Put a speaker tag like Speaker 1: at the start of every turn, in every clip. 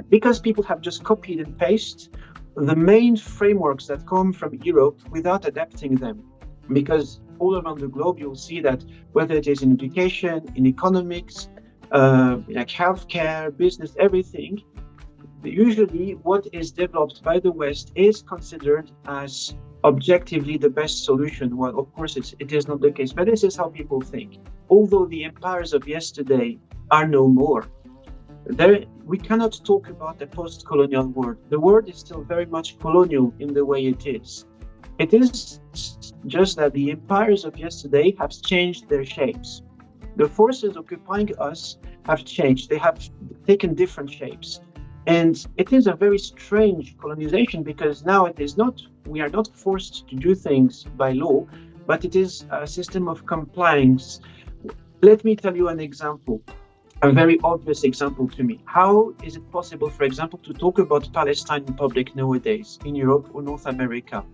Speaker 1: because people have just copied and pasted the main frameworks that come from Europe without adapting them. Because all around the globe, you'll see that whether it is in education, in economics, like healthcare, business, everything, usually what is developed by the West is considered as objectively the best solution. Well, of course, it is not the case, but this is how people think. Although the empires of yesterday are no more, we cannot talk about the post-colonial world. The world is still very much colonial in the way it is. It is just that the empires of yesterday have changed their shapes. The forces occupying us have changed. They have taken different shapes. And it is a very strange colonization because now we are not forced to do things by law, but it is a system of compliance. Let me tell you an example, a very obvious example to me. How is it possible, for example, to talk about Palestine in public nowadays in Europe or North America?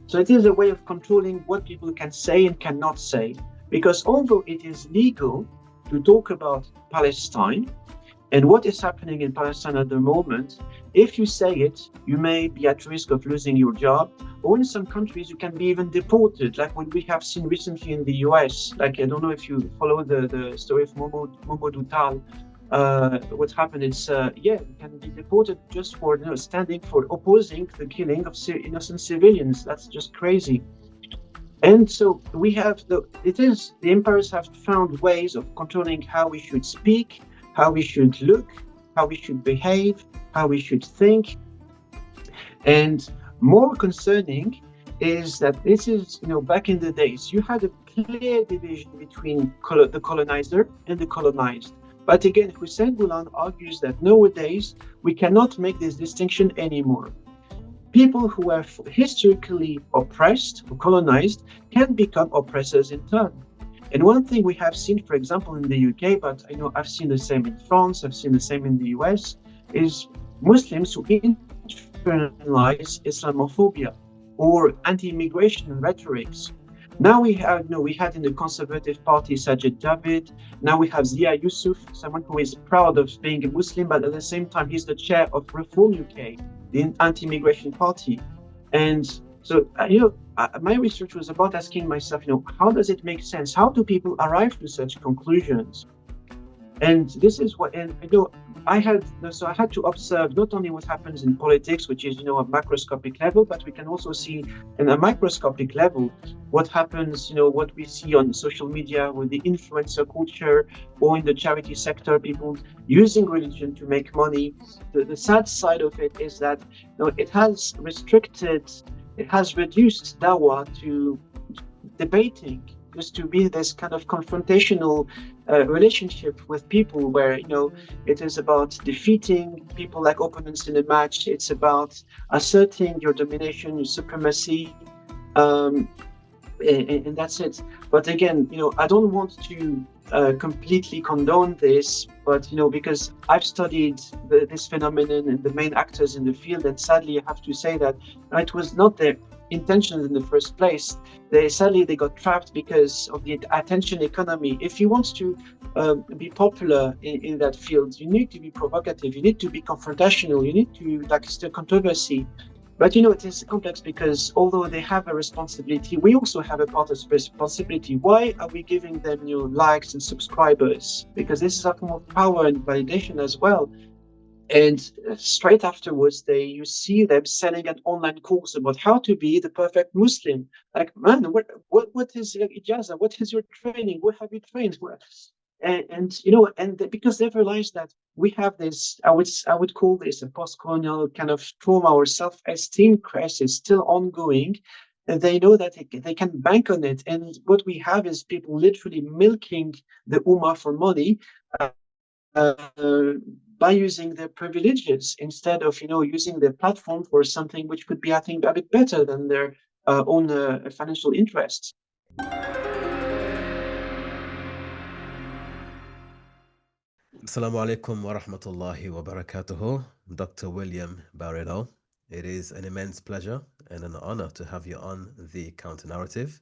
Speaker 1: So it is a way of controlling what people can say and cannot say, because although it is legal to talk about Palestine and what is happening in Palestine at the moment, if you say it, you may be at risk of losing your job, or in some countries you can be even deported, like what we have seen recently in the US. Like, I don't know if you follow the story of Momo Dutal. What happened is, you can be deported just for standing for opposing the killing of innocent civilians. That's just crazy. And so we have the empires have found ways of controlling how we should speak, how we should look, how we should behave, how we should think. And more concerning is that this is, back in the days, you had a clear division between the colonizer and the colonized. But again, Hussein Boulan argues that nowadays we cannot make this distinction anymore. People who are historically oppressed or colonized can become oppressors in turn. And one thing we have seen, for example, in the UK, but I know I've seen the same in France, I've seen the same in the US, is Muslims who internalize Islamophobia or anti-immigration rhetorics. Now we had in the Conservative Party Sajid Javid. Now we have Zia Yusuf, someone who is proud of being a Muslim, but at the same time he's the chair of Reform UK, the anti-immigration party. And so, my research was about asking myself, how does it make sense? How do people arrive to such conclusions? And this is what, and I had to observe not only what happens in politics, which is, a macroscopic level, but we can also see in a microscopic level what happens, what we see on social media with the influencer culture, or in the charity sector, people using religion to make money. The sad side of it is that it has reduced Dawa to debating, just to be this kind of confrontational relationship with people where, it is about defeating people like opponents in a match. It's about asserting your domination, your supremacy, and that's it. But again, I don't want to completely condone this, but because I've studied this phenomenon and the main actors in the field, and sadly I have to say that it was not their intention in the first place. They got trapped because of the attention economy. If you want to be popular in that field, you need to be provocative, you need to be confrontational, you need to stir controversy. But it is complex because although they have a responsibility, we also have a part of responsibility. Why are we giving them likes and subscribers? Because this is a form of power and validation as well. And straight afterwards, you see them selling an online course about how to be the perfect Muslim. Like, man, what is your ijaza? What is your training? What have you trained? And because they've realized that we have this, I would call this a post-colonial kind of trauma or self-esteem crisis still ongoing. And they know that they can bank on it. And what we have is people literally milking the Ummah for money by using their privileges instead of, using their platform for something which could be, I think, a bit better than their own financial interests.
Speaker 2: Assalamu alaikum wa rahmatullahi wa barakatuhu, Dr. William Barylo. It is an immense pleasure and an honor to have you on the counter narrative.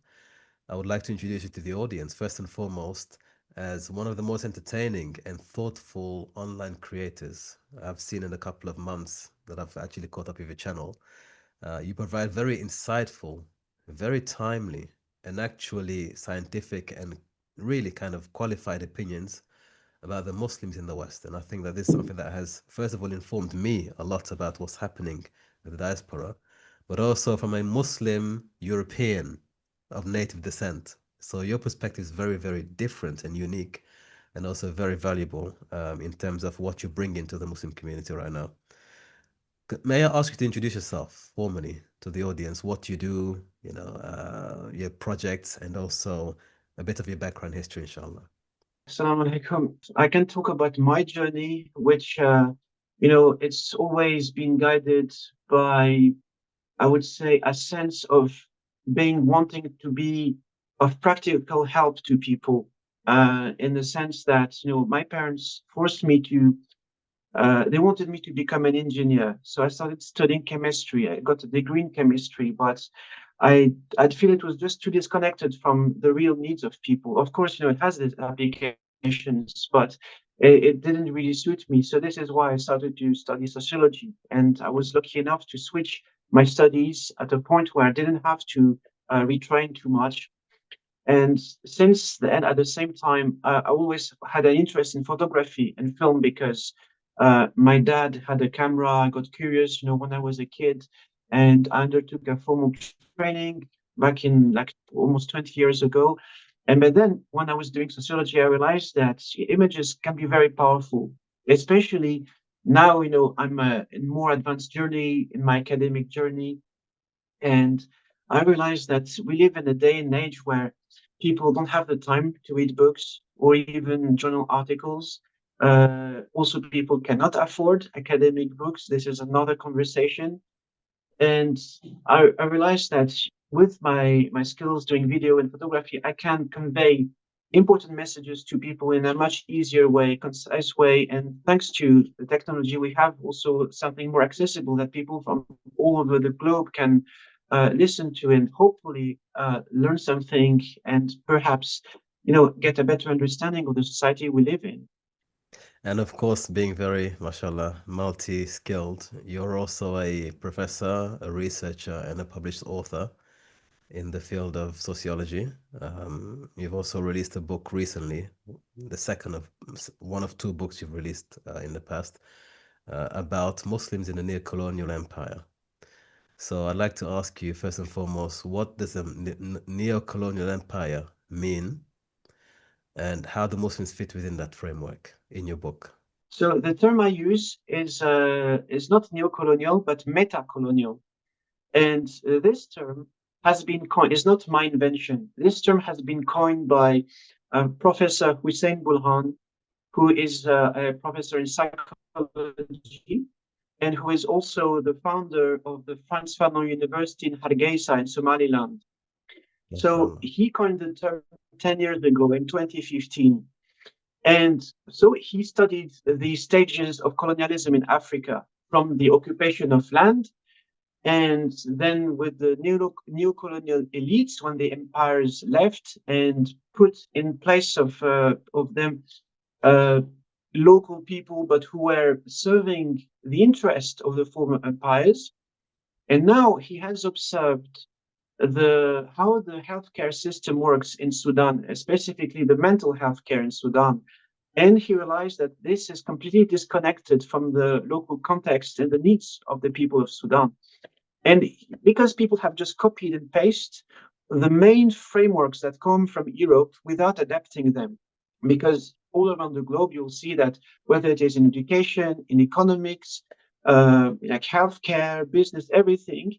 Speaker 2: I would like to introduce you to the audience first and foremost. as one of the most entertaining and thoughtful online creators I've seen in a couple of months that I've actually caught up with your channel. You provide very insightful, very timely, and actually scientific and really kind of qualified opinions about the Muslims in the West. And I think that this is something that has, first of all, informed me a lot about what's happening with the diaspora, but also from a Muslim European of native descent. So your perspective is very, very different and unique, and also very valuable in terms of what you bring into the Muslim community right now. May I ask you to introduce yourself formally to the audience, what you do, your projects, and also a bit of your background history, inshallah.
Speaker 1: Assalamu alaikum. I can talk about my journey, which, it's always been guided by, I would say, a sense of wanting to be of practical help to people, in the sense that, my parents forced me to they wanted me to become an engineer. So I started studying chemistry. I got a degree in chemistry, but I'd feel it was just too disconnected from the real needs of people. Of course, it has its applications, but it didn't really suit me. So this is why I started to study sociology. And I was lucky enough to switch my studies at a point where I didn't have to retrain too much. And since then, at the same time, I always had an interest in photography and film because my dad had a camera. I got curious, when I was a kid, and I undertook a formal training back in like almost 20 years ago. And but then when I was doing sociology, I realized that images can be very powerful, especially now, I'm in more advanced journey in my academic journey. And I realized that we live in a day and age where people don't have the time to read books or even journal articles. Also, people cannot afford academic books. This is another conversation. And I realized that with my skills doing video and photography, I can convey important messages to people in a much easier way, concise way. And thanks to the technology, we have also something more accessible that people from all over the globe can listen to and hopefully learn something and perhaps, get a better understanding of the society we live in.
Speaker 2: And of course, being very, mashallah, multi-skilled, you're also a professor, a researcher, and a published author in the field of sociology. You've also released a book recently, the second of one of two books you've released in the past, about Muslims in the neo-colonial empire. So I'd like to ask you first and foremost, what does a neo-colonial empire mean, and how do Muslims fit within that framework in your book?
Speaker 1: So the term I use is not neo-colonial, but metacolonial. And this term has been coined, it's not my invention. This term has been coined by Professor Hussein Bulhan, who is a professor in psychology and who is also the founder of the Frans Fanon University in Hargeisa in Somaliland. So
Speaker 2: Mashallah.
Speaker 1: he coined the term 10 years ago in 2015. And so he studied the stages of colonialism in Africa from the occupation of land and then with the new colonial elites, when the empires left and put in place of them uh, local people, but who were serving the interest of the former empires. And now he has observed how the healthcare system works in Sudan, specifically the mental health care in Sudan. And he realized that this is completely disconnected from the local context and the needs of the people of Sudan. And because people have just copied and pasted the main frameworks that come from Europe without adapting them, because all around the globe, you'll see that whether it is in education, in economics, like healthcare, business, everything,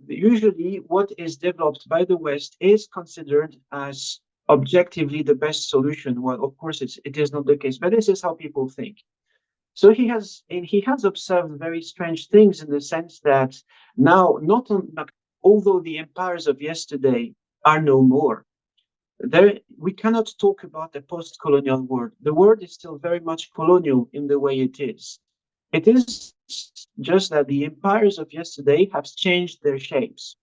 Speaker 1: usually what is developed by the West is considered as objectively the best solution. Well, of course, it is not the case, but this is how people think. So he has observed very strange things in the sense that now, not on, like, although the empires of yesterday are no more, there we cannot talk about a post-colonial world. The world is still very much colonial in the way it is. It is just that the empires of yesterday have changed their shapes.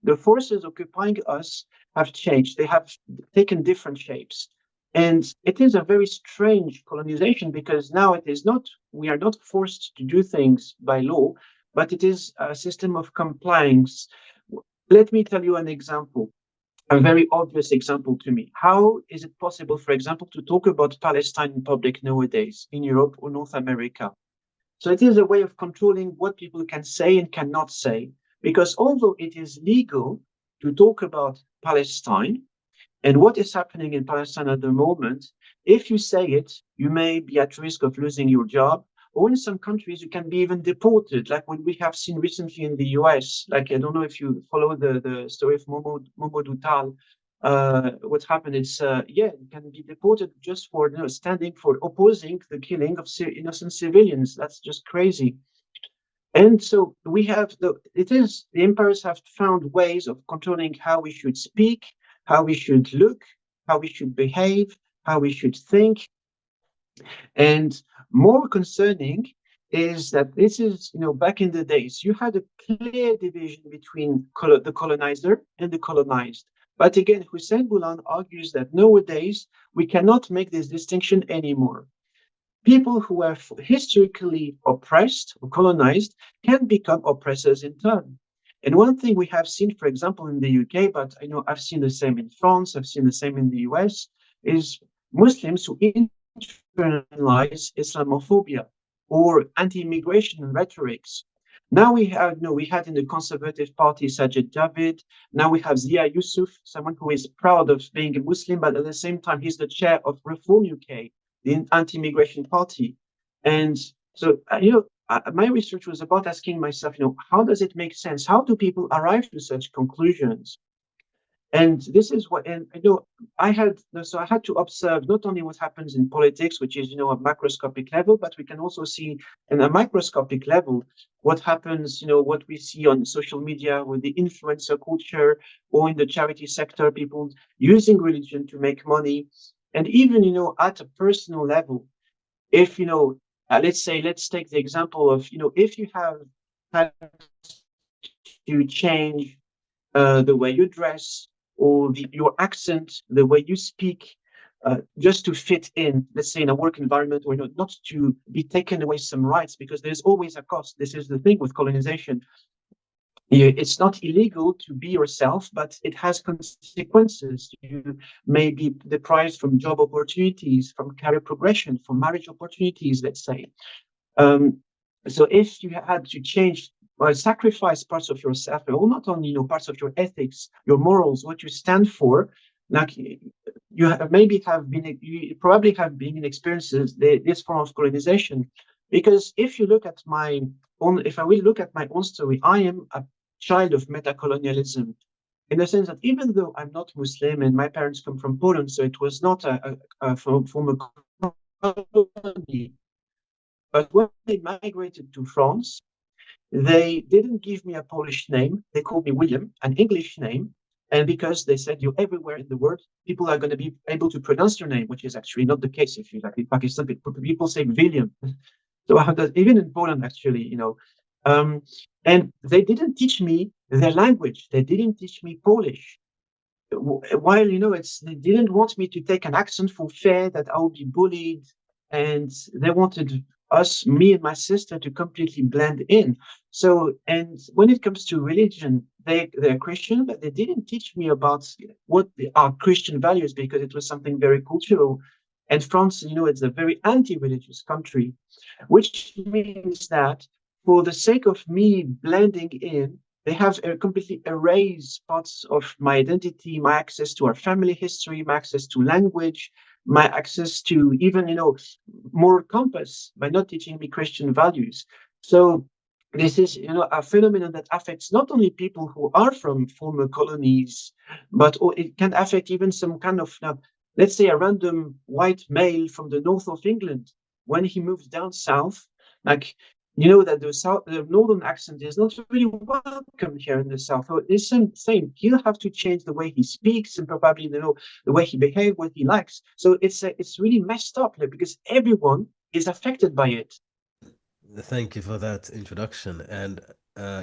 Speaker 1: The forces occupying us have changed. They have taken different shapes. And it is a very strange colonization because now it is not, we are not forced to do things by law, but it is a system of compliance. Let me tell you an example, a very obvious example to me. How is it possible, for example, to talk about Palestine in public nowadays in Europe or North America? So it is a way of controlling what people can say and cannot say, because although it is legal to talk about Palestine, and what is happening in Palestine at the moment, if you say it, you may be at risk of losing your job. Or in some countries, you can be even deported, like what we have seen recently in the US. Like, I don't know if you follow the story of Momo Dutal. What happened is, yeah, you can be deported just for standing for opposing the killing of innocent civilians. That's just crazy. And so we have the empires have found ways of controlling how we should speak, how we should look, how we should behave, how we should think. And more concerning is that this is, back in the days, you had a clear division between the colonizer and the colonized. But again, Hussein Boulan argues that nowadays we cannot make this distinction anymore. People who are historically oppressed or colonized can become oppressors in turn. And one thing we have seen, for example, in the UK, but I know I've seen the same in France, I've seen the same in the US, is Muslims who internalize Islamophobia or anti-immigration rhetorics. Now we had in the Conservative Party Sajid Javid. Now we have Zia Yusuf, someone who is proud of being a Muslim, but at the same time he's the chair of Reform UK, the anti-immigration party. And so, my research was about asking myself, how does it make sense? How do people arrive to such conclusions? And this is what, and I had to observe not only what happens in politics, which is, a macroscopic level, but we can also see in a microscopic level what happens, what we see on social media with the influencer culture or in the charity sector, people using religion to make money. And even, at a personal level, if, let's take the example of, if you have had to change the way you dress or your accent, the way you speak, just to fit in, let's say in a work environment, or not to be taken away some rights, because there's always a cost. This is the thing with colonization. It's not illegal to be yourself, but it has consequences. You may be deprived from job opportunities, from career progression, from marriage opportunities, let's say. Um, so if you had to change or sacrifice parts of yourself, or not only parts of your ethics, your morals, what you stand for, like you probably have been in experiences this form of colonization, because if I will look at my own story, I am a child of metacolonialism, in the sense that even though I'm not Muslim and my parents come from Poland, so it was not a former colony. But when they migrated to France, they didn't give me a Polish name. They called me William, an English name. And because they said you're everywhere in the world, people are going to be able to pronounce your name, which is actually not the case. If you like in Pakistan, people say William. So I have that even in Poland, actually, Um, and they didn't teach me their language. They didn't teach me Polish. While they didn't want me to take an accent for fear that I would be bullied, and they wanted me and my sister, to completely blend in. So, and when it comes to religion, they're Christian, but they didn't teach me about what are Christian values, because it was something very cultural. And France, it's a very anti-religious country, which means that for the sake of me blending in, they have completely erased parts of my identity, my access to our family history, my access to language, my access to even, moral compass, by not teaching me Christian values. So this is, a phenomenon that affects not only people who are from former colonies, but it can affect even some kind of, let's say, a random white male from the north of England. When he moves down south, like, that the northern accent is not really welcome here in the south. So it's the same. He'll have to change the way he speaks, and probably the way he behaves, what he likes. So it's really messed up, like, because everyone is affected by it.
Speaker 2: Thank you for that introduction. And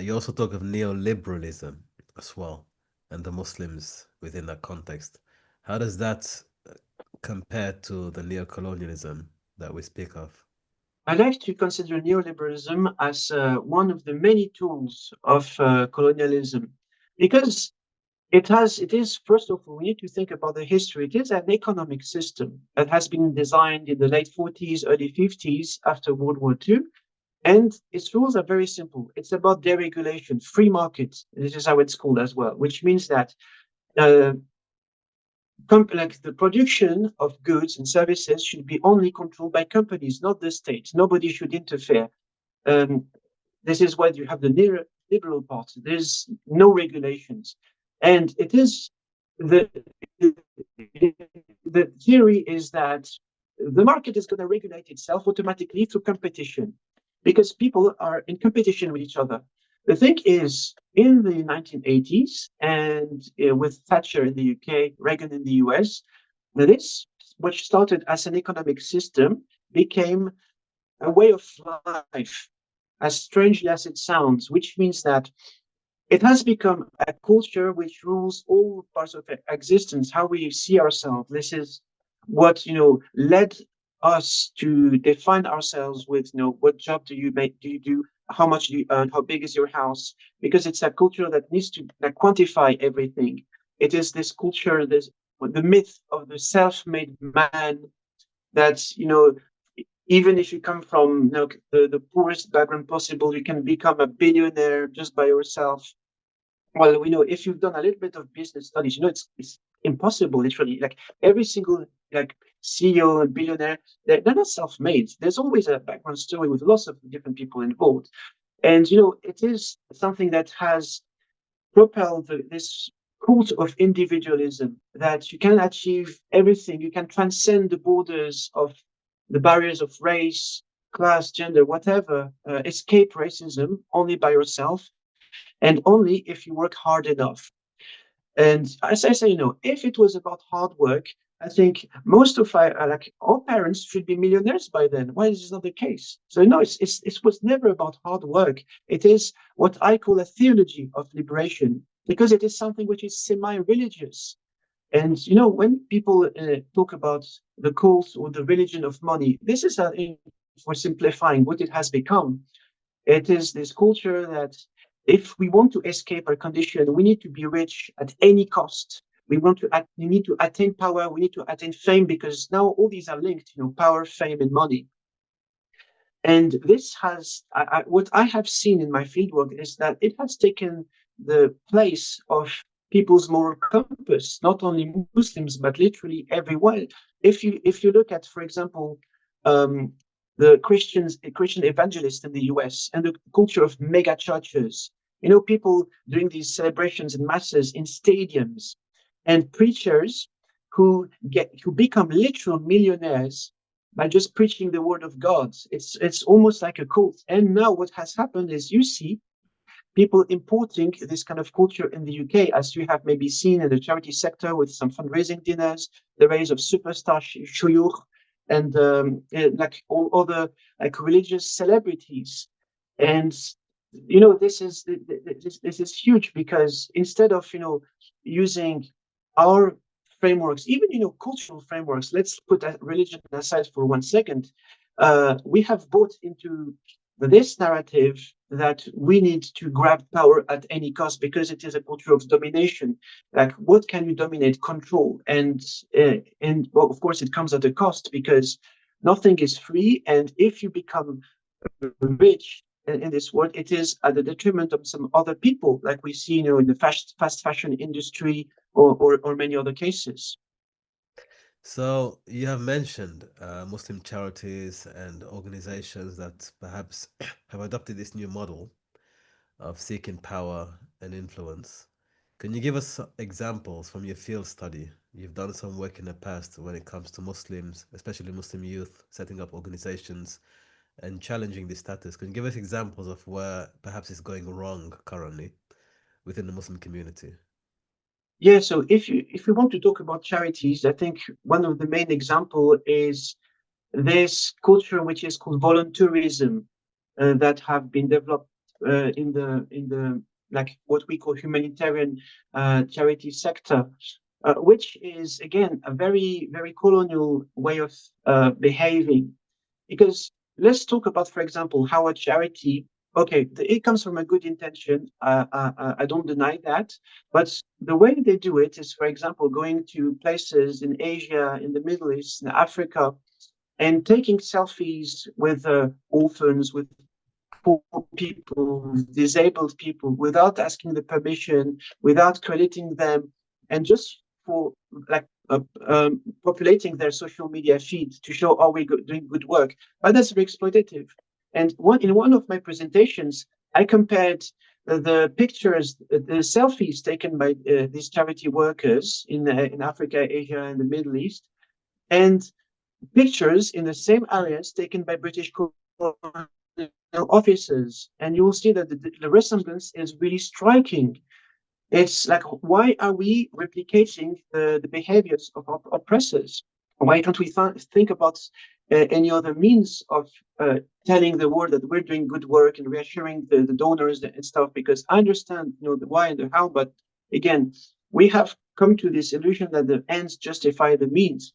Speaker 2: you also talk of neoliberalism as well, and the Muslims within that context. How does that compared to the neocolonialism that we speak of?
Speaker 1: I like to consider neoliberalism as one of the many tools of colonialism, because it is, first of all, we need to think about the history. It is an economic system that has been designed in the late 40s, early 50s after World War II. And its rules are very simple. It's about deregulation, free market. This is how it's called as well, which means that uh, like the production of goods and services should be only controlled by companies, not the state. Nobody should interfere. Um, this is why you have the liberal part. There's no regulations, and it is the the theory is that the market is going to regulate itself automatically through competition, because people are in competition with each other. The thing is, in the 1980s and with Thatcher in the UK, Reagan in the US, this, which started as an economic system, became a way of life, as strangely as it sounds, which means that it has become a culture which rules all parts of existence, how we see ourselves. This is what, led us to define ourselves with, what job do you do, how much do you earn, how big is your house, because it's a culture that needs to, like, quantify everything. It is this culture, this the myth of the self-made man, that, even if you come from, the poorest background possible, you can become a billionaire just by yourself. Well, we know, if you've done a little bit of business studies, it's impossible, literally. Like, every single, like, CEO and billionaire, they're not self-made. There's always a background story with lots of different people involved. And it is something that has propelled this cult of individualism, that you can achieve everything, you can transcend the borders of the barriers of race, class, gender, whatever, escape racism only by yourself, and only if you work hard enough. And as I say, if it was about hard work, I think most of our parents should be millionaires by then. Why is this not the case? So no, it was never about hard work. It is what I call a theology of liberation, because it is something which is semi-religious. And when people talk about the cult or the religion of money, this is for simplifying what it has become. It is this culture that if we want to escape our condition, we need to be rich at any cost. We need to attain power, we need to attain fame, because now all these are linked, power, fame, and money. And this has, what I have seen in my fieldwork is that it has taken the place of people's moral compass, not only Muslims, but literally everywhere. If you look at, for example, um, the Christian evangelists in the US and the culture of mega churches, people doing these celebrations and masses in stadiums, and preachers who become literal millionaires by just preaching the word of God. It's almost like a cult. And now what has happened is, you see people importing this kind of culture in the UK, as you have maybe seen in the charity sector with some fundraising dinners, the rise of superstar shuyukh, and like all other, like, religious celebrities. And this is huge, because instead of using our frameworks, even cultural frameworks, let's put that religion aside for 1 second. We have bought into this narrative that we need to grab power at any cost, because it is a culture of domination. Like, what can you dominate? Control. And well, of course, it comes at a cost, because nothing is free. And if you become rich in this world, it is at the detriment of some other people, like we see, in the fast fashion industry, or many other cases.
Speaker 2: So you have mentioned Muslim charities and organizations that perhaps have adopted this new model of seeking power and influence. Can you give us some examples from your field study? You've done some work in the past when it comes to Muslims, especially Muslim youth, setting up organizations and challenging the status. Can you give us examples of where perhaps it's going wrong currently within the Muslim community?
Speaker 1: Yeah, so if you want to talk about charities, I think one of the main example is this culture which is called volunteerism, that have been developed in the like what we call humanitarian charity sector. which is again a very, very colonial way of behaving. Because let's talk about, for example, how a charity, okay, it comes from a good intention. I don't deny that. But the way they do it is, for example, going to places in Asia, in the Middle East, in Africa, and taking selfies with orphans, with poor people, disabled people, without asking the permission, without crediting them, and just for like populating their social media feed to show, oh, we're doing good work. But that's very exploitative. And in one of my presentations, I compared the pictures, the selfies taken by these charity workers in Africa, Asia, and the Middle East, and pictures in the same areas taken by British colonial officers, and you will see that the resemblance is really striking. It's like, why are we replicating the behaviors of our oppressors? Why don't we think about any other means of telling the world that we're doing good work and reassuring the donors and stuff? Because I understand, the why and the how, but again, we have come to this illusion that the ends justify the means.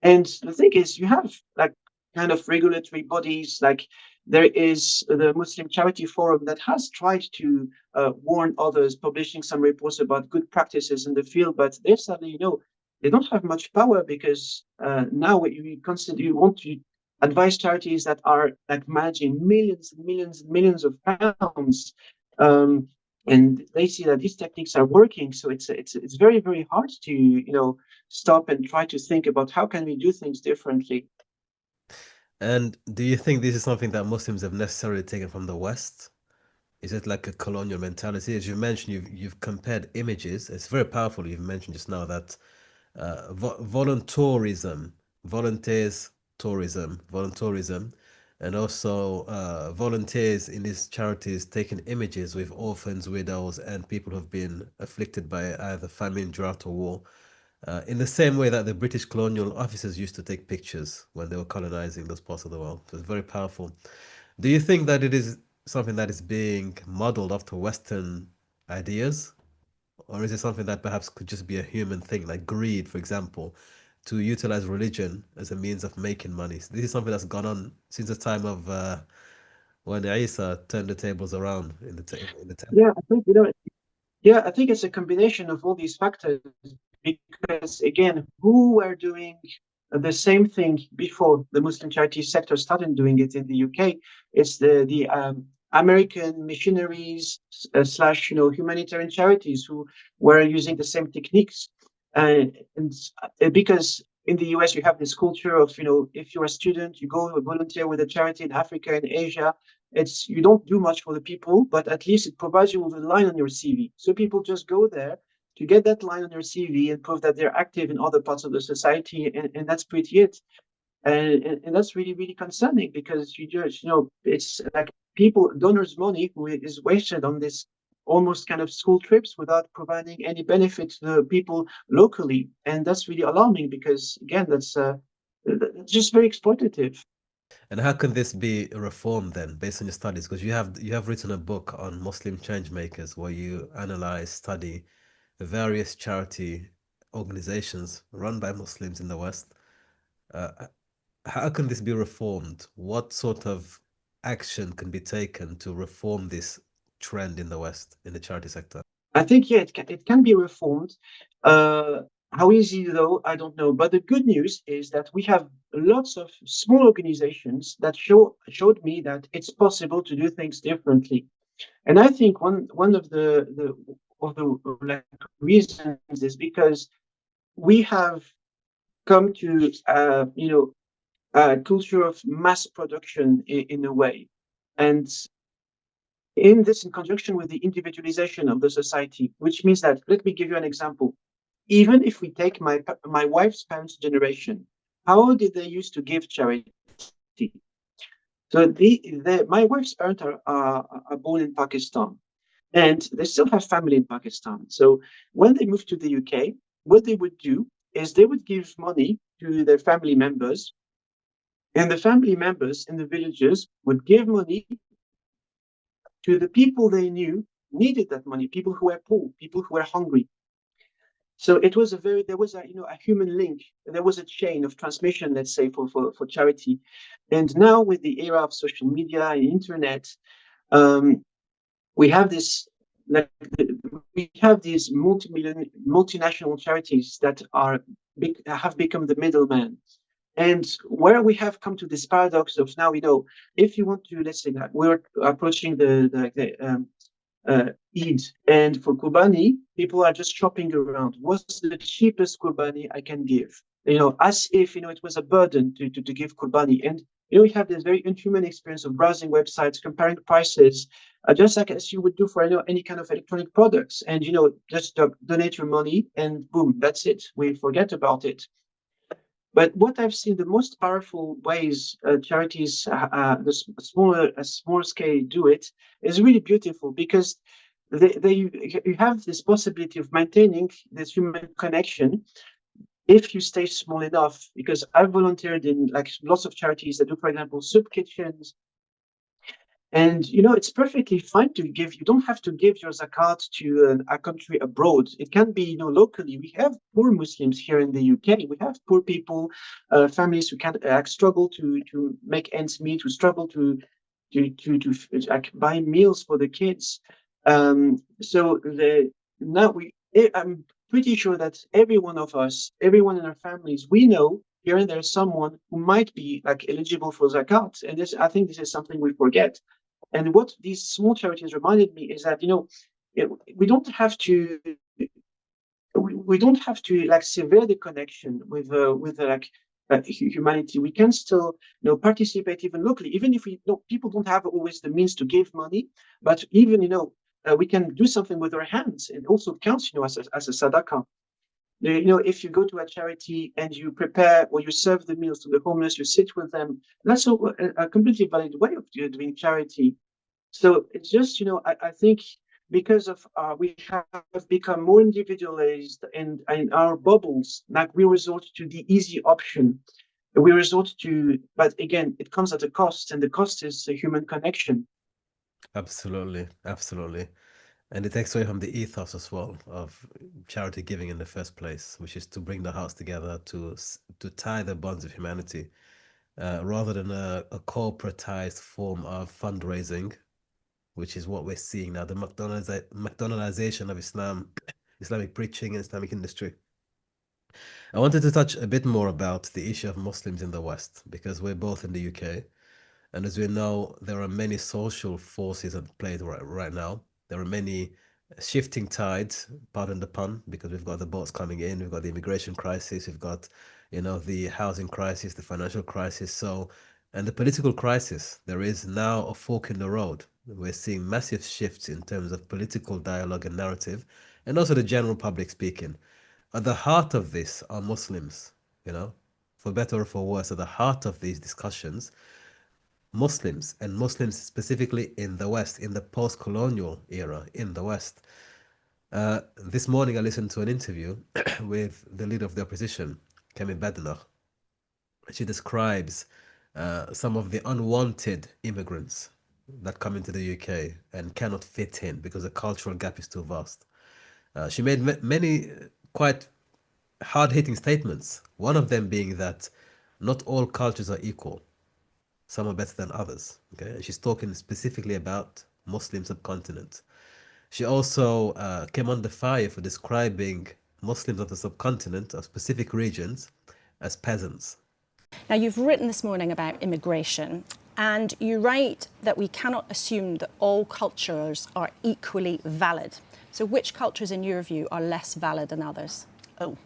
Speaker 1: And the thing is, you have like kind of regulatory bodies, like there is the Muslim Charity Forum that has tried to warn others, publishing some reports about good practices in the field, but they suddenly, they don't have much power because now you constantly want to advise charities that are like managing millions and millions and millions of pounds. Um, and they see that these techniques are working, so it's very, very hard to stop and try to think about how can we do things differently.
Speaker 2: And do you think this is something that Muslims have necessarily taken from the West? Is it like a colonial mentality? As you mentioned, you've compared images. It's very powerful. You've mentioned just now that voluntarism, volunteers, tourism, voluntarism, and also volunteers in these charities taking images with orphans, widows, and people who've been afflicted by either famine, drought, or war. In the same way that the British colonial officers used to take pictures when they were colonizing those parts of the world. So it's very powerful. Do you think that it is something that is being modeled after Western ideas? Or is it something that perhaps could just be a human thing, like greed, for example, to utilize religion as a means of making money? So this is something that's gone on since the time of when Isa turned the tables around in the temple.
Speaker 1: Yeah, I think yeah, I think it's a combination of all these factors because, again, who were doing the same thing before the Muslim charity sector started doing it in the UK? It's the American missionaries slash humanitarian charities who were using the same techniques, and because in the US you have this culture of if you're a student you go volunteer with a charity in Africa and Asia. It's you don't do much for the people, but at least it provides you with a line on your CV. So people just go there to get that line on your CV and prove that they're active in other parts of the society, and that's pretty it. And that's really, really concerning because you just, it's like people, donors' money who is wasted on this almost kind of school trips without providing any benefit to the people locally. And that's really alarming because, again, that's just very exploitative.
Speaker 2: And how can this be reformed then, based on your studies? Because you have written a book on Muslim change makers where you analyze, study the various charity organizations run by Muslims in the West. Uh, how can this be reformed? What sort of action can be taken to reform this trend in the West in the charity sector?
Speaker 1: I think, yeah, it can be reformed. Uh, how easy though, I don't know. But the good news is that we have lots of small organizations that showed me that it's possible to do things differently. And I think one of the like reasons is because we have come to a culture of mass production in a way, and in conjunction with the individualization of the society, which means that, let me give you an example. Even if we take my wife's parents' generation, how did they used to give charity? So my wife's parents are born in Pakistan, and they still have family in Pakistan. So when they moved to the UK, what they would do is they would give money to their family members, and the family members in the villages would give money to the people they knew needed that money, people who were poor, people who were hungry. So it was there was a human link. There was a chain of transmission, let's say, for charity. And now with the era of social media and internet, um, we have this like we have these multinational charities that have become the middleman, and where we have come to this paradox of now, if you want to, let's say that we're approaching Eid, and for Kurbani, people are just shopping around. What's the cheapest Kurbani I can give? As if it was a burden to give Kurbani. And we have this very inhuman experience of browsing websites, comparing prices, just like as you would do for any kind of electronic products. And just donate your money, and boom, that's it. We forget about it. But what I've seen, the most powerful ways charities, the small scale, do it is really beautiful, because you have this possibility of maintaining this human connection if you stay small enough. Because I've volunteered in like lots of charities that do, for example, soup kitchens. And it's perfectly fine to give. You don't have to give your zakat to a country abroad. It can be, locally. We have poor Muslims here in the UK. We have poor people, families who can struggle to make ends meet, who struggle to like buy meals for the kids. So I'm pretty sure that every one of us, everyone in our families, we know here and there someone who might be like eligible for zakat. And I think this is something we forget. And what these small charities reminded me is that we don't have to we don't have to like sever the connection with like humanity. We can still participate even locally, even if people don't have always the means to give money, but even we can do something with our hands. It also counts as a sadaqah. If you go to a charity and you prepare or you serve the meals to the homeless, you sit with them, that's a completely valid way of doing charity. So it's just, I think because of we have become more individualized and in our bubbles, like we resort to the easy option. We resort to, but again, it comes at a cost, and the cost is a human connection.
Speaker 2: Absolutely, absolutely. And it takes away from the ethos as well of charity giving in the first place, which is to bring the hearts together, to tie the bonds of humanity, rather than a corporatized form of fundraising, which is what we're seeing now, the McDonaldization of Islam, Islamic preaching and Islamic industry. I wanted to touch a bit more about the issue of Muslims in the West, because we're both in the UK. And as we know, there are many social forces at play right now. There are many shifting tides, pardon the pun, because we've got the boats coming in, we've got the immigration crisis, we've got, the housing crisis, the financial crisis. So, and the political crisis, there is now a fork in the road. We're seeing massive shifts in terms of political dialogue and narrative, and also the general public speaking. At the heart of this are Muslims, for better or for worse, at the heart of these discussions Muslims, and Muslims specifically in the West, in the post-colonial era in the West. This morning, I listened to an interview with the leader of the opposition, Kemi Badenoch. She describes some of the unwanted immigrants that come into the UK and cannot fit in because the cultural gap is too vast. She made many quite hard-hitting statements, one of them being that not all cultures are equal. Some are better than others. Okay, and she's talking specifically about Muslim subcontinent. She also came under fire for describing Muslims of the subcontinent of specific regions as peasants.
Speaker 3: Now, you've written this morning about immigration, and you write that we cannot assume that all cultures are equally valid. So which cultures, in your view, are less valid than others?
Speaker 4: Oh,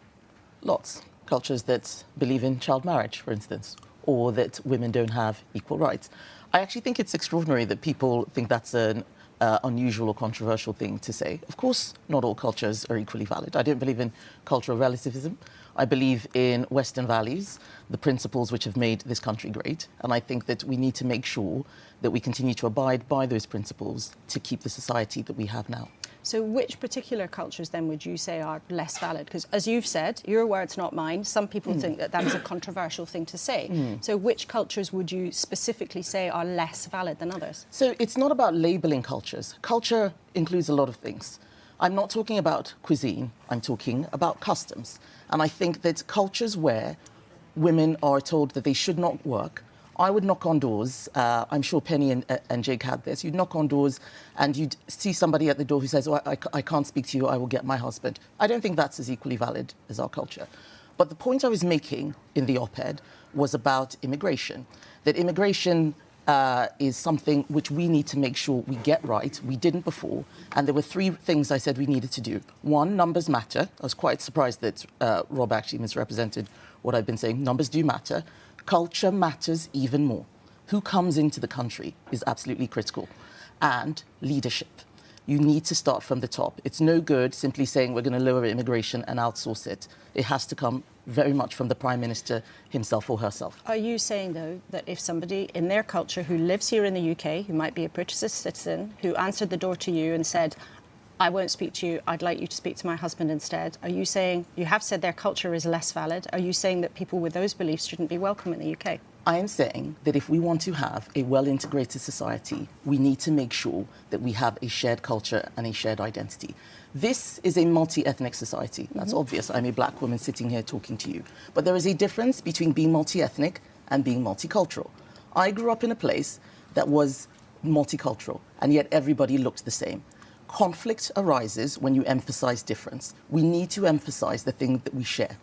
Speaker 4: lots. Cultures that believe in child marriage, for instance, or that women don't have equal rights. I actually think it's extraordinary that people think that's an unusual or controversial thing to say. Of course, not all cultures are equally valid. I don't believe in cultural relativism. I believe in Western values, the principles which have made this country great. And I think that we need to make sure that we continue to abide by those principles to keep the society that we have now.
Speaker 3: So which particular cultures then would you say are less valid? Because as you've said, your words, not mine, some people think that that is a controversial thing to say. So which cultures would you specifically say are less valid than others?
Speaker 4: So it's not about labelling cultures. Culture includes a lot of things. I'm not talking about cuisine, I'm talking about customs. And I think that cultures where women are told that they should not work, I would knock on doors. I'm sure Penny and Jake had this. You'd knock on doors and you'd see somebody at the door who says, oh, I can't speak to you, I will get my husband. I don't think that's as equally valid as our culture. But the point I was making in the op-ed was about immigration, that immigration is something which we need to make sure we get right. We didn't before. And there were three things I said we needed to do. One, numbers matter. I was quite surprised that Rob actually misrepresented what I've been saying. Numbers do matter. Culture matters even more. Who comes into the country is absolutely critical. And leadership. You need to start from the top. It's no good simply saying we're going to lower immigration and outsource it. It has to come very much from the Prime Minister himself or herself.
Speaker 3: Are you saying, though, that if somebody in their culture who lives here in the UK, who might be a British citizen, who answered the door to you and said, I won't speak to you, I'd like you to speak to my husband instead, are you saying, you have said their culture is less valid, are you saying that people with those beliefs shouldn't be welcome in the UK?
Speaker 4: I am saying that if we want to have a well-integrated society, we need to make sure that we have a shared culture and a shared identity. This is a multi-ethnic society. That's obvious. I'm a black woman sitting here talking to you. But there is a difference between being multi-ethnic and being multicultural. I grew up in a place that was multicultural, and yet everybody looked the same. Conflict arises when you emphasize difference. We need to emphasize the thing that we share.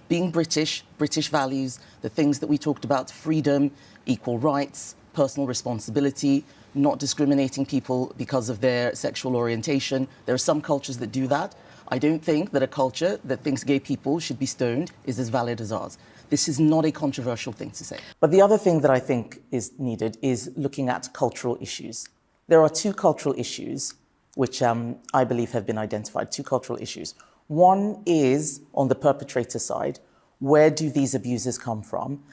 Speaker 4: Being British, British values, the things that we talked about, freedom, equal rights, personal responsibility, not discriminating people because of their sexual orientation. There are some cultures that do that. I don't think that a culture that thinks gay people should be stoned is as valid as ours. This is not a controversial thing to say. But the other thing that I think is needed is looking at cultural issues. There are two cultural issues which I believe have been identified, two cultural issues. One is on the perpetrator side. Where do these abuses come from?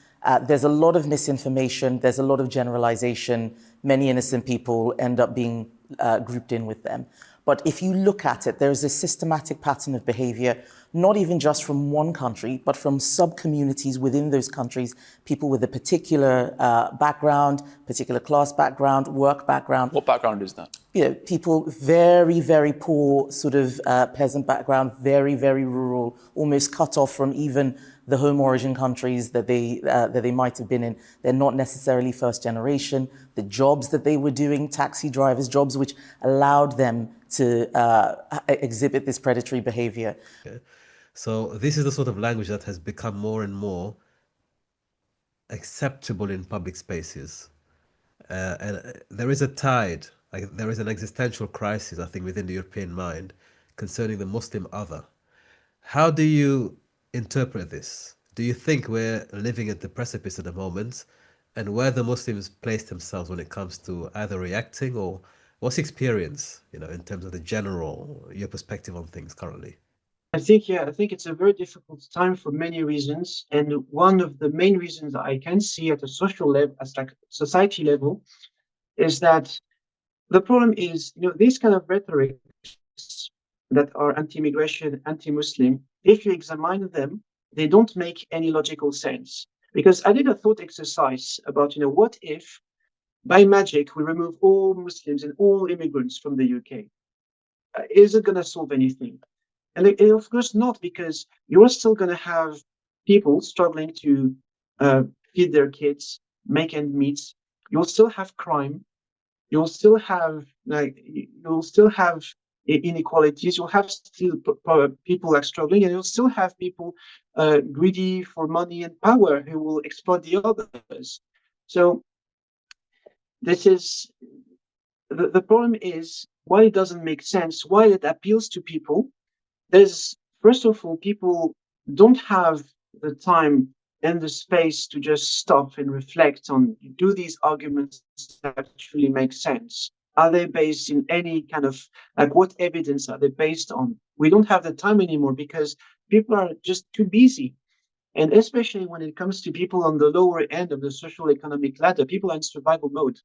Speaker 4: There's a lot of misinformation. There's a lot of generalization. Many innocent people end up being grouped in with them. But if you look at it, there is a systematic pattern of behavior, not even just from one country, but from sub-communities within those countries, people with a particular background, particular class background, work background.
Speaker 5: What background is that?
Speaker 4: You know, people very, very poor sort of peasant background, very, very rural, almost cut off from even the home origin countries that they might have been in. They're not necessarily first generation. The jobs that they were doing, taxi drivers, jobs which allowed them to exhibit this predatory behavior.
Speaker 2: Okay. So this is the sort of language that has become more and more acceptable in public spaces. And there is a tide, like there is an existential crisis, I think, within the European mind concerning the Muslim other. How do you interpret this? Do you think we're living at the precipice at the moment, and where the Muslims place themselves when it comes to either reacting, or what's the experience, you know, in terms of the general, your perspective on things currently?
Speaker 1: I think it's a very difficult time for many reasons. And one of the main reasons I can see at a social level, as like society level, is that the problem is, you know, these kind of rhetoric that are anti-immigration, anti-Muslim, if you examine them, they don't make any logical sense. Because I did a thought exercise about, you know, what if by magic we remove all Muslims and all immigrants from the UK? Is it going to solve anything? And of course not, because you're still going to have people struggling to feed their kids, make ends meet. You'll still have crime. You'll still have inequalities. You'll have still people like struggling, and you'll still have people greedy for money and power who will exploit the others. So this is the problem is why it doesn't make sense, why it appeals to people. There's, first of all, people don't have the time and the space to just stop and reflect on, do these arguments actually make sense? Are they based in any kind of, like, what evidence are they based on? We don't have the time anymore because people are just too busy. And especially when it comes to people on the lower end of the social economic ladder, people are in survival mode.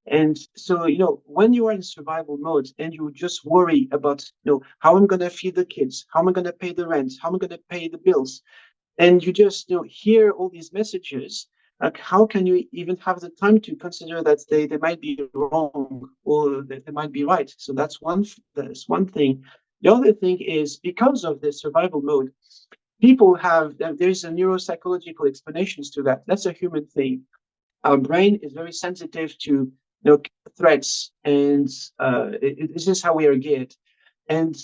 Speaker 1: And so, you know, when you are in survival mode and you just worry about, you know, how I'm going to feed the kids, how am I going to pay the rent, how am I going to pay the bills, and you just, you know, hear all these messages, Like, how can you even have the time to consider that they might be wrong or that they might be right? So that's one thing. The other thing is, because of the survival mode, people have, there's a neuropsychological explanations to that. That's a human thing. Our brain is very sensitive to threats, and this is how we are geared. And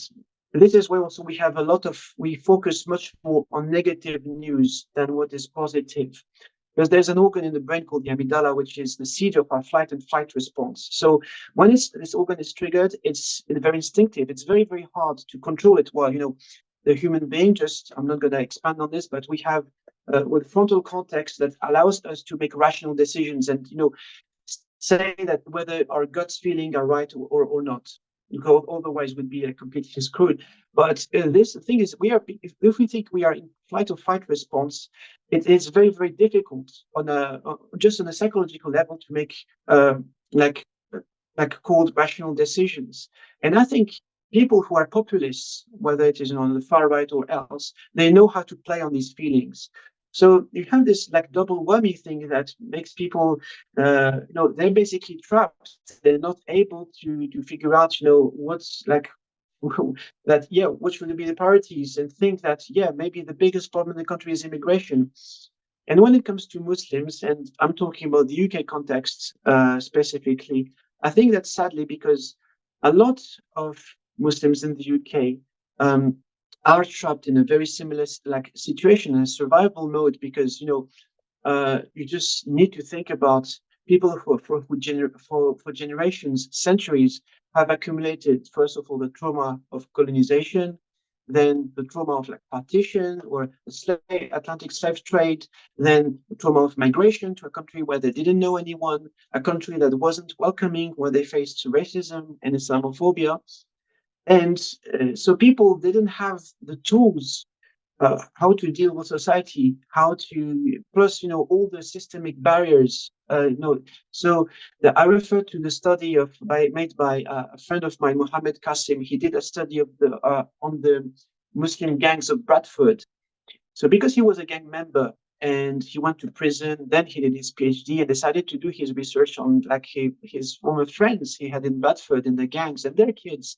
Speaker 1: this is where also we focus much more on negative news than what is positive, because there's an organ in the brain called the amygdala, which is the seat of our flight and fight response. So when this organ is triggered, it's very instinctive. It's very, very hard to control it. Well, the human being, I'm not going to expand on this, but we have with frontal cortex that allows us to make rational decisions and, say that whether our guts feeling are right or not. Because otherwise would be completely screwed. But this thing is, if we think we are in flight or fight response, it is very, very difficult just on a psychological level to make like cold rational decisions. And I think people who are populists, whether it is on the far right or else, they know how to play on these feelings. So you have this double whammy thing that makes people, they're basically trapped. They're not able to figure out, what's that, what should be the priorities, and think that, maybe the biggest problem in the country is immigration. And when it comes to Muslims, and I'm talking about the UK context specifically, I think that sadly, because a lot of Muslims in the UK are trapped in a very similar situation, in a survival mode, because you just need to think about people who for generations, centuries, have accumulated, first of all, the trauma of colonization, then the trauma of partition or the Atlantic slave trade, then the trauma of migration to a country where they didn't know anyone, a country that wasn't welcoming, where they faced racism and Islamophobia. And so people didn't have the tools how to deal with society, plus all the systemic barriers. So I refer to the study made by a friend of mine, Mohammed Qasim. He did a study on the Muslim gangs of Bradford. So because he was a gang member and he went to prison, then he did his PhD and decided to do his research on his former friends he had in Bradford in the gangs and their kids.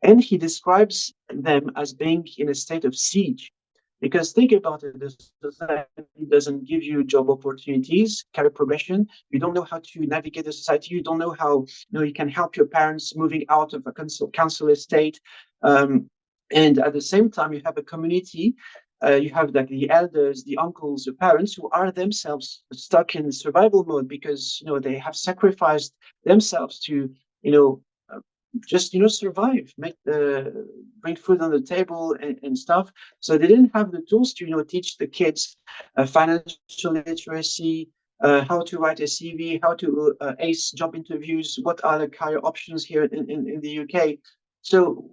Speaker 1: And he describes them as being in a state of siege. Because think about it, the society doesn't give you job opportunities, career progression. You don't know how to navigate the society. You don't know how you can help your parents moving out of a council estate. And at the same time, you have a community. You have the elders, the uncles, the parents who are themselves stuck in survival mode because they have sacrificed themselves to just survive, bring food on the table and stuff. So they didn't have the tools to teach the kids financial literacy, how to write a CV, how to ace job interviews, what are the career options here in the UK. So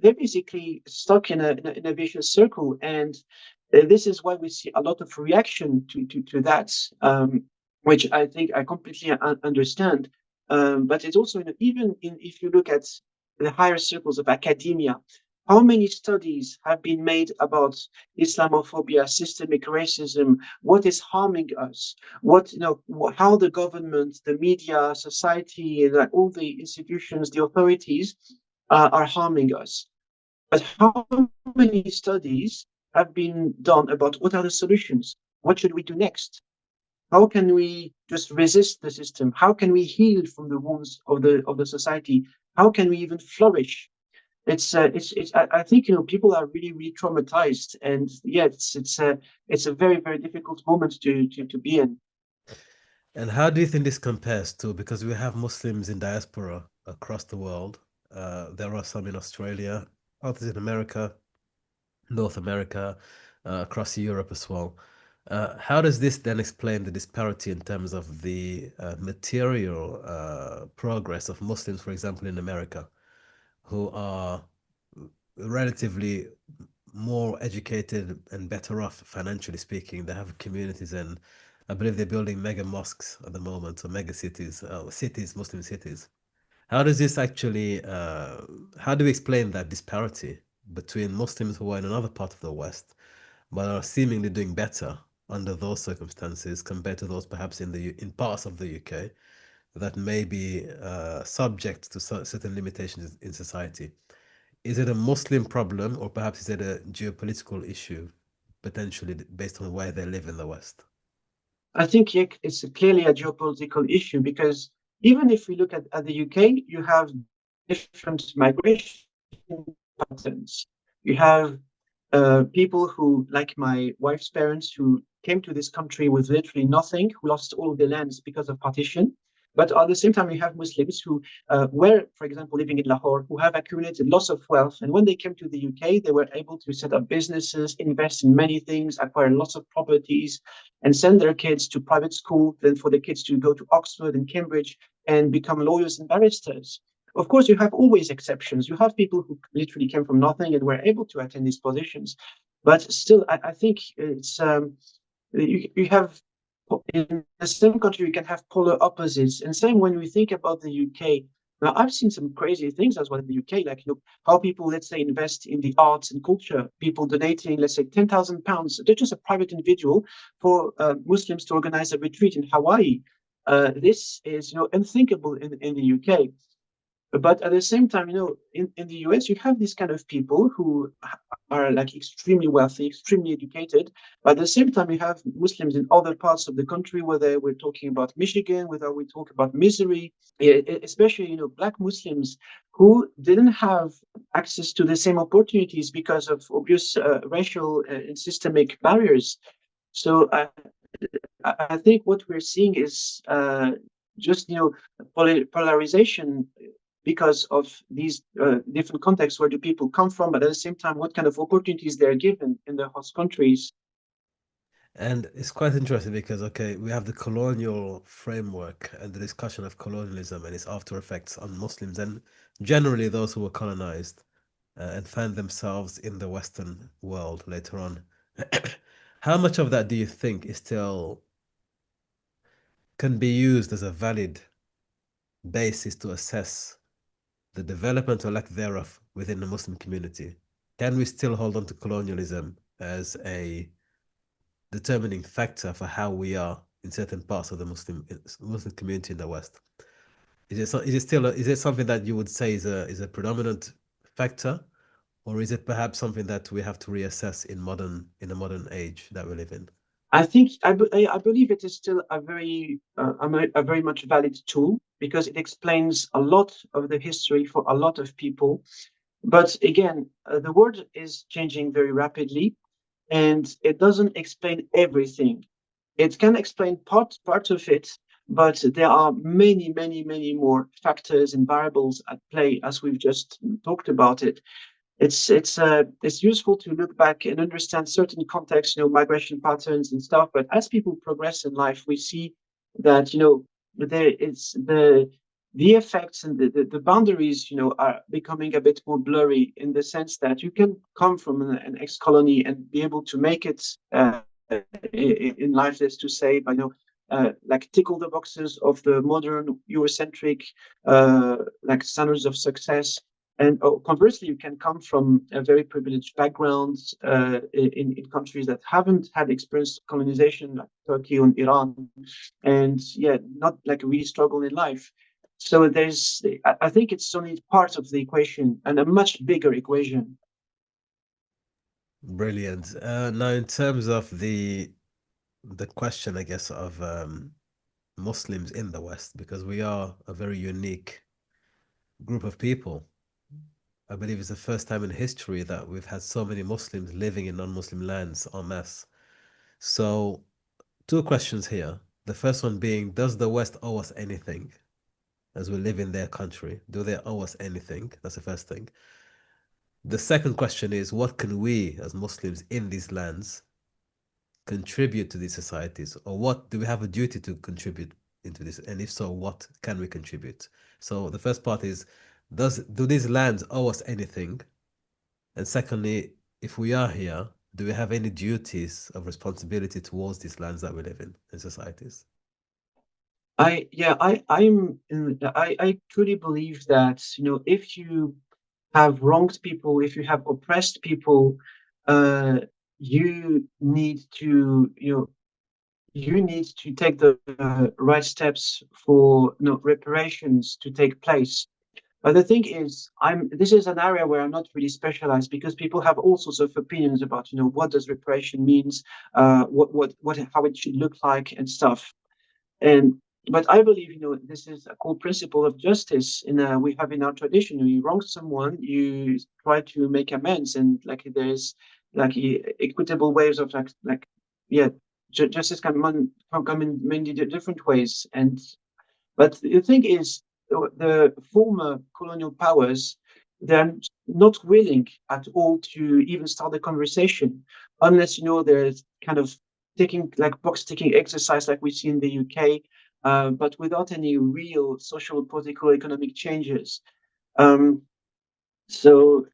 Speaker 1: they're basically stuck in a vicious circle, and this is why we see a lot of reaction to that, which I think I completely understand. But it's also even if you look at the higher circles of academia, how many studies have been made about Islamophobia, systemic racism, what is harming us, how the government, the media, society, all the institutions, the authorities are harming us. But how many studies have been done about what are the solutions? What should we do next? How can we just resist the system? How can we heal from the wounds of the society? How can we even flourish? I think people are really, really traumatized, and it's a very, very difficult moment to be in.
Speaker 2: And how do you think this compares to, because we have Muslims in diaspora across the world. There are some in Australia, others in America, North America, across Europe as well. How does this then explain the disparity in terms of the material progress of Muslims, for example, in America, who are relatively more educated and better off financially speaking? They have communities, and I believe they're building mega mosques at the moment, or mega cities, Muslim cities. How does this actually, how do we explain that disparity between Muslims who are in another part of the West, but are seemingly doing better under those circumstances compared to those perhaps in parts of the UK that may be subject to certain limitations in society? Is it a Muslim problem, or perhaps is it a geopolitical issue, potentially based on where they live in the West?
Speaker 1: I think it's clearly a geopolitical issue, because even if we look at the UK, you have different migration patterns. You have people who, like my wife's parents, who came to this country with literally nothing, who lost all of their lands because of partition. But at the same time, you have Muslims who were, for example, living in Lahore, who have accumulated lots of wealth. And when they came to the UK, they were able to set up businesses, invest in many things, acquire lots of properties, and send their kids to private school, then for the kids to go to Oxford and Cambridge and become lawyers and barristers. Of course, you have always exceptions. You have people who literally came from nothing and were able to attain these positions. But still, I think it's you have, in the same country, you can have polar opposites. And same when we think about the UK. Now, I've seen some crazy things as well in the UK, like how people, let's say, invest in the arts and culture. People donating, let's say, £10,000. They're just a private individual for Muslims to organize a retreat in Hawaii. This is, unthinkable in the UK. But at the same time, in the US, you have these kind of people who are like extremely wealthy, extremely educated. But at the same time, you have Muslims in other parts of the country, whether we're talking about Michigan, whether we talk about Missouri, especially, Black Muslims who didn't have access to the same opportunities because of obvious racial and systemic barriers. So I think what we're seeing is just, polarization because of these different contexts. Where do people come from, but at the same time, what kind of opportunities they're given in their host countries.
Speaker 2: And it's quite interesting because, okay, we have the colonial framework and the discussion of colonialism and its after effects on Muslims and generally those who were colonized and find themselves in the Western world later on. How much of that do you think is still can be used as a valid basis to assess the development or lack thereof within the Muslim community? Can we still hold on to colonialism as a determining factor for how we are in certain parts of the Muslim community in the West? Is it something that you would say is a predominant factor, or is it perhaps something that we have to reassess in the modern age that we live in?
Speaker 1: I think I believe it is still a very much valid tool, because it explains a lot of the history for a lot of people. But again, the world is changing very rapidly, and it doesn't explain everything. It can explain part of it, but there are many, many, many more factors and variables at play, as we've just talked about it. It's useful to look back and understand certain contexts, migration patterns and stuff. But as people progress in life, we see that there is the effects and the boundaries, are becoming a bit more blurry, in the sense that you can come from an ex-colony and be able to make it in life, as to say, by like tick all the boxes of the modern Eurocentric like standards of success. And conversely, you can come from a very privileged background in countries that haven't had experienced colonization, like Turkey and Iran, and not like a really struggle in life. So I think it's only part of the equation, and a much bigger equation.
Speaker 2: Brilliant. Now, in terms of the question, I guess, of Muslims in the West, because we are a very unique group of people. I believe it's the first time in history that we've had so many Muslims living in non-Muslim lands en masse. So, two questions here. The first one being, does the West owe us anything as we live in their country? Do they owe us anything? That's the first thing. The second question is, what can we as Muslims in these lands contribute to these societies? Or what do we have a duty to contribute into this? And if so, what can we contribute? So the first part is, do these lands owe us anything? And secondly, if we are here, do we have any duties of responsibility towards these lands that we live in societies?
Speaker 1: I truly believe that, if you have wronged people, if you have oppressed people, you need to you need to take the right steps for reparations to take place. But the thing is, this is an area where I'm not really specialized because people have all sorts of opinions about, what does reparation means, how it should look like and stuff. And but I believe, this is a core principle of justice we have in our tradition. You wrong someone, you try to make amends, and like there's like equitable ways of yeah, justice can come in many different ways. And but the thing is, the former colonial powers, they're not willing at all to even start the conversation, unless there's kind of taking like box ticking exercise like we see in the UK, but without any real social, political, economic changes. Um, so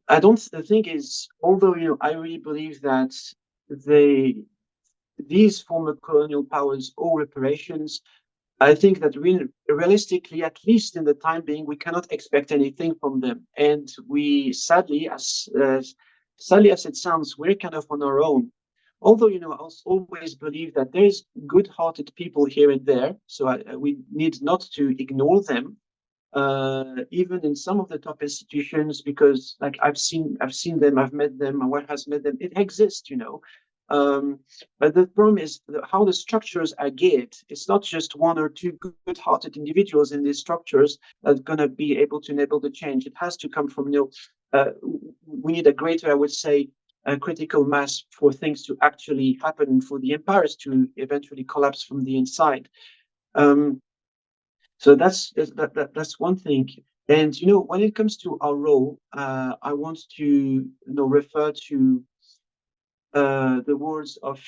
Speaker 1: I don't. The thing is, although I really believe that they these former colonial powers owe reparations, I think that realistically, at least in the time being, we cannot expect anything from them. And we sadly as it sounds, we're kind of on our own. Although, I always believe that there's good-hearted people here and there, so we need not to ignore them, even in some of the top institutions, because like I've seen them, I've met them, my wife has met them. It exists. But the problem is how the structures are geared. It's not just one or two good-hearted individuals in these structures that are going to be able to enable the change. It has to come from, we need a greater, I would say, a critical mass for things to actually happen, for the empires to eventually collapse from the inside. So that's one thing. And when it comes to our role, I want to refer to the words of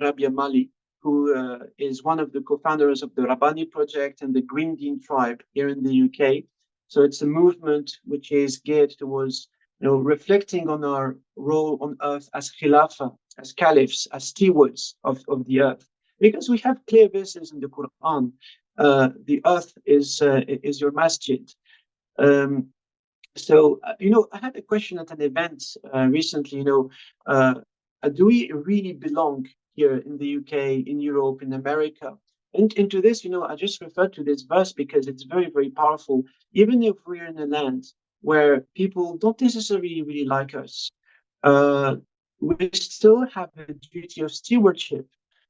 Speaker 1: Rabia Mali, who is one of the co-founders of the Rabbani Project and the Green Deen Tribe here in the UK. So it's a movement which is geared towards reflecting on our role on earth as khilafah, as caliphs, as stewards of the earth. Because we have clear verses in the Quran. The earth is your masjid. Um, I had a question at an event recently. Do we really belong here in the UK, in Europe, in America? And into this, I just referred to this verse because it's very, very powerful. Even if we're in a land where people don't necessarily really like us, uh, we still have a duty of stewardship.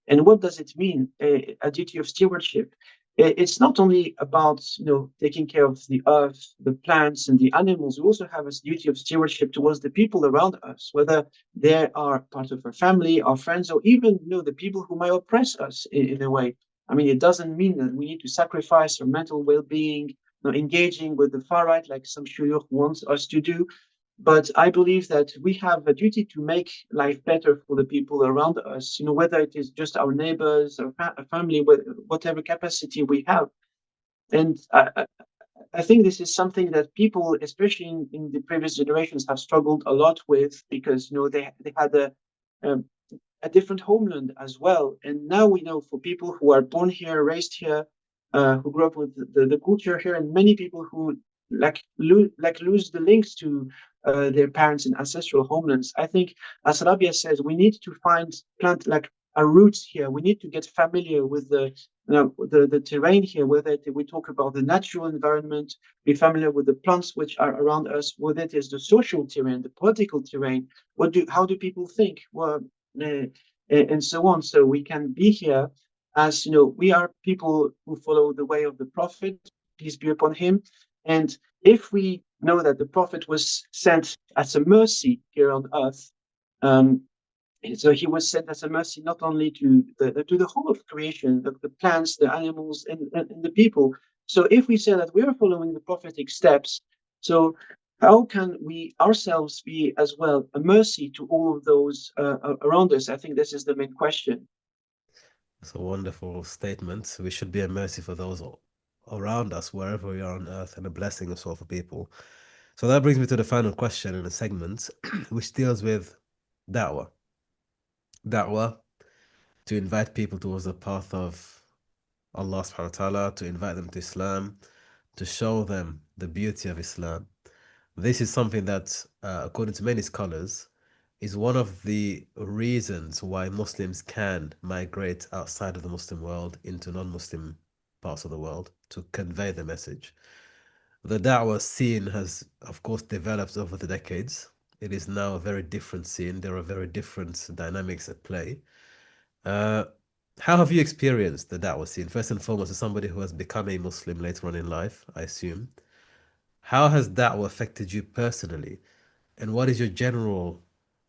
Speaker 1: And what does it mean, a duty of stewardship? It's not only about taking care of the earth, the plants, and the animals. We also have a duty of stewardship towards the people around us, whether they are part of our family, our friends, or even the people who might oppress us in a way. I mean, it doesn't mean that we need to sacrifice our mental well-being, engaging with the far right like some shuyukh wants us to do. But I believe that we have a duty to make life better for the people around us, whether it is just our neighbors, our family, whatever capacity we have. And I think this is something that people, especially in the previous generations, have struggled a lot with because, they had um, a different homeland as well. And now we know for people who are born here, raised here, who grew up with the culture here, and many people who lose the links to their parents and ancestral homelands. I think, as Rabia says, we need to plant like a roots here. We need to get familiar with the terrain here, whether we talk about the natural environment, be familiar with the plants which are around us, whether it is the social terrain, the political terrain. How do people think? Well, and so on. So we can be here as we are people who follow the way of the Prophet, peace be upon him. And if we know that the Prophet was sent as a mercy here on earth, um, so he was sent as a mercy not only to the whole of creation, the plants, the animals, and the people. So if we say that we are following the prophetic steps, so how can we ourselves be as well a mercy to all of those around us? I think this is the main question.
Speaker 2: It's a wonderful statement. We should be a mercy for those around us, wherever we are on earth, and a blessing as well for people. So that brings me to the final question in the segment, which deals with Dawah. Dawah, to invite people towards the path of Allah subhanahu wa ta'ala, to invite them to Islam, to show them the beauty of Islam. This is something that, according to many scholars, is one of the reasons why Muslims can migrate outside of the Muslim world into non-Muslim parts of the world to convey the message. The Dawah scene has, of course, developed over the decades. It is now a very different scene. There are very different dynamics at play. How have you experienced the Dawah scene? First and foremost, as somebody who has become a Muslim later on in life, I assume. How has Dawah affected you personally? And what is your general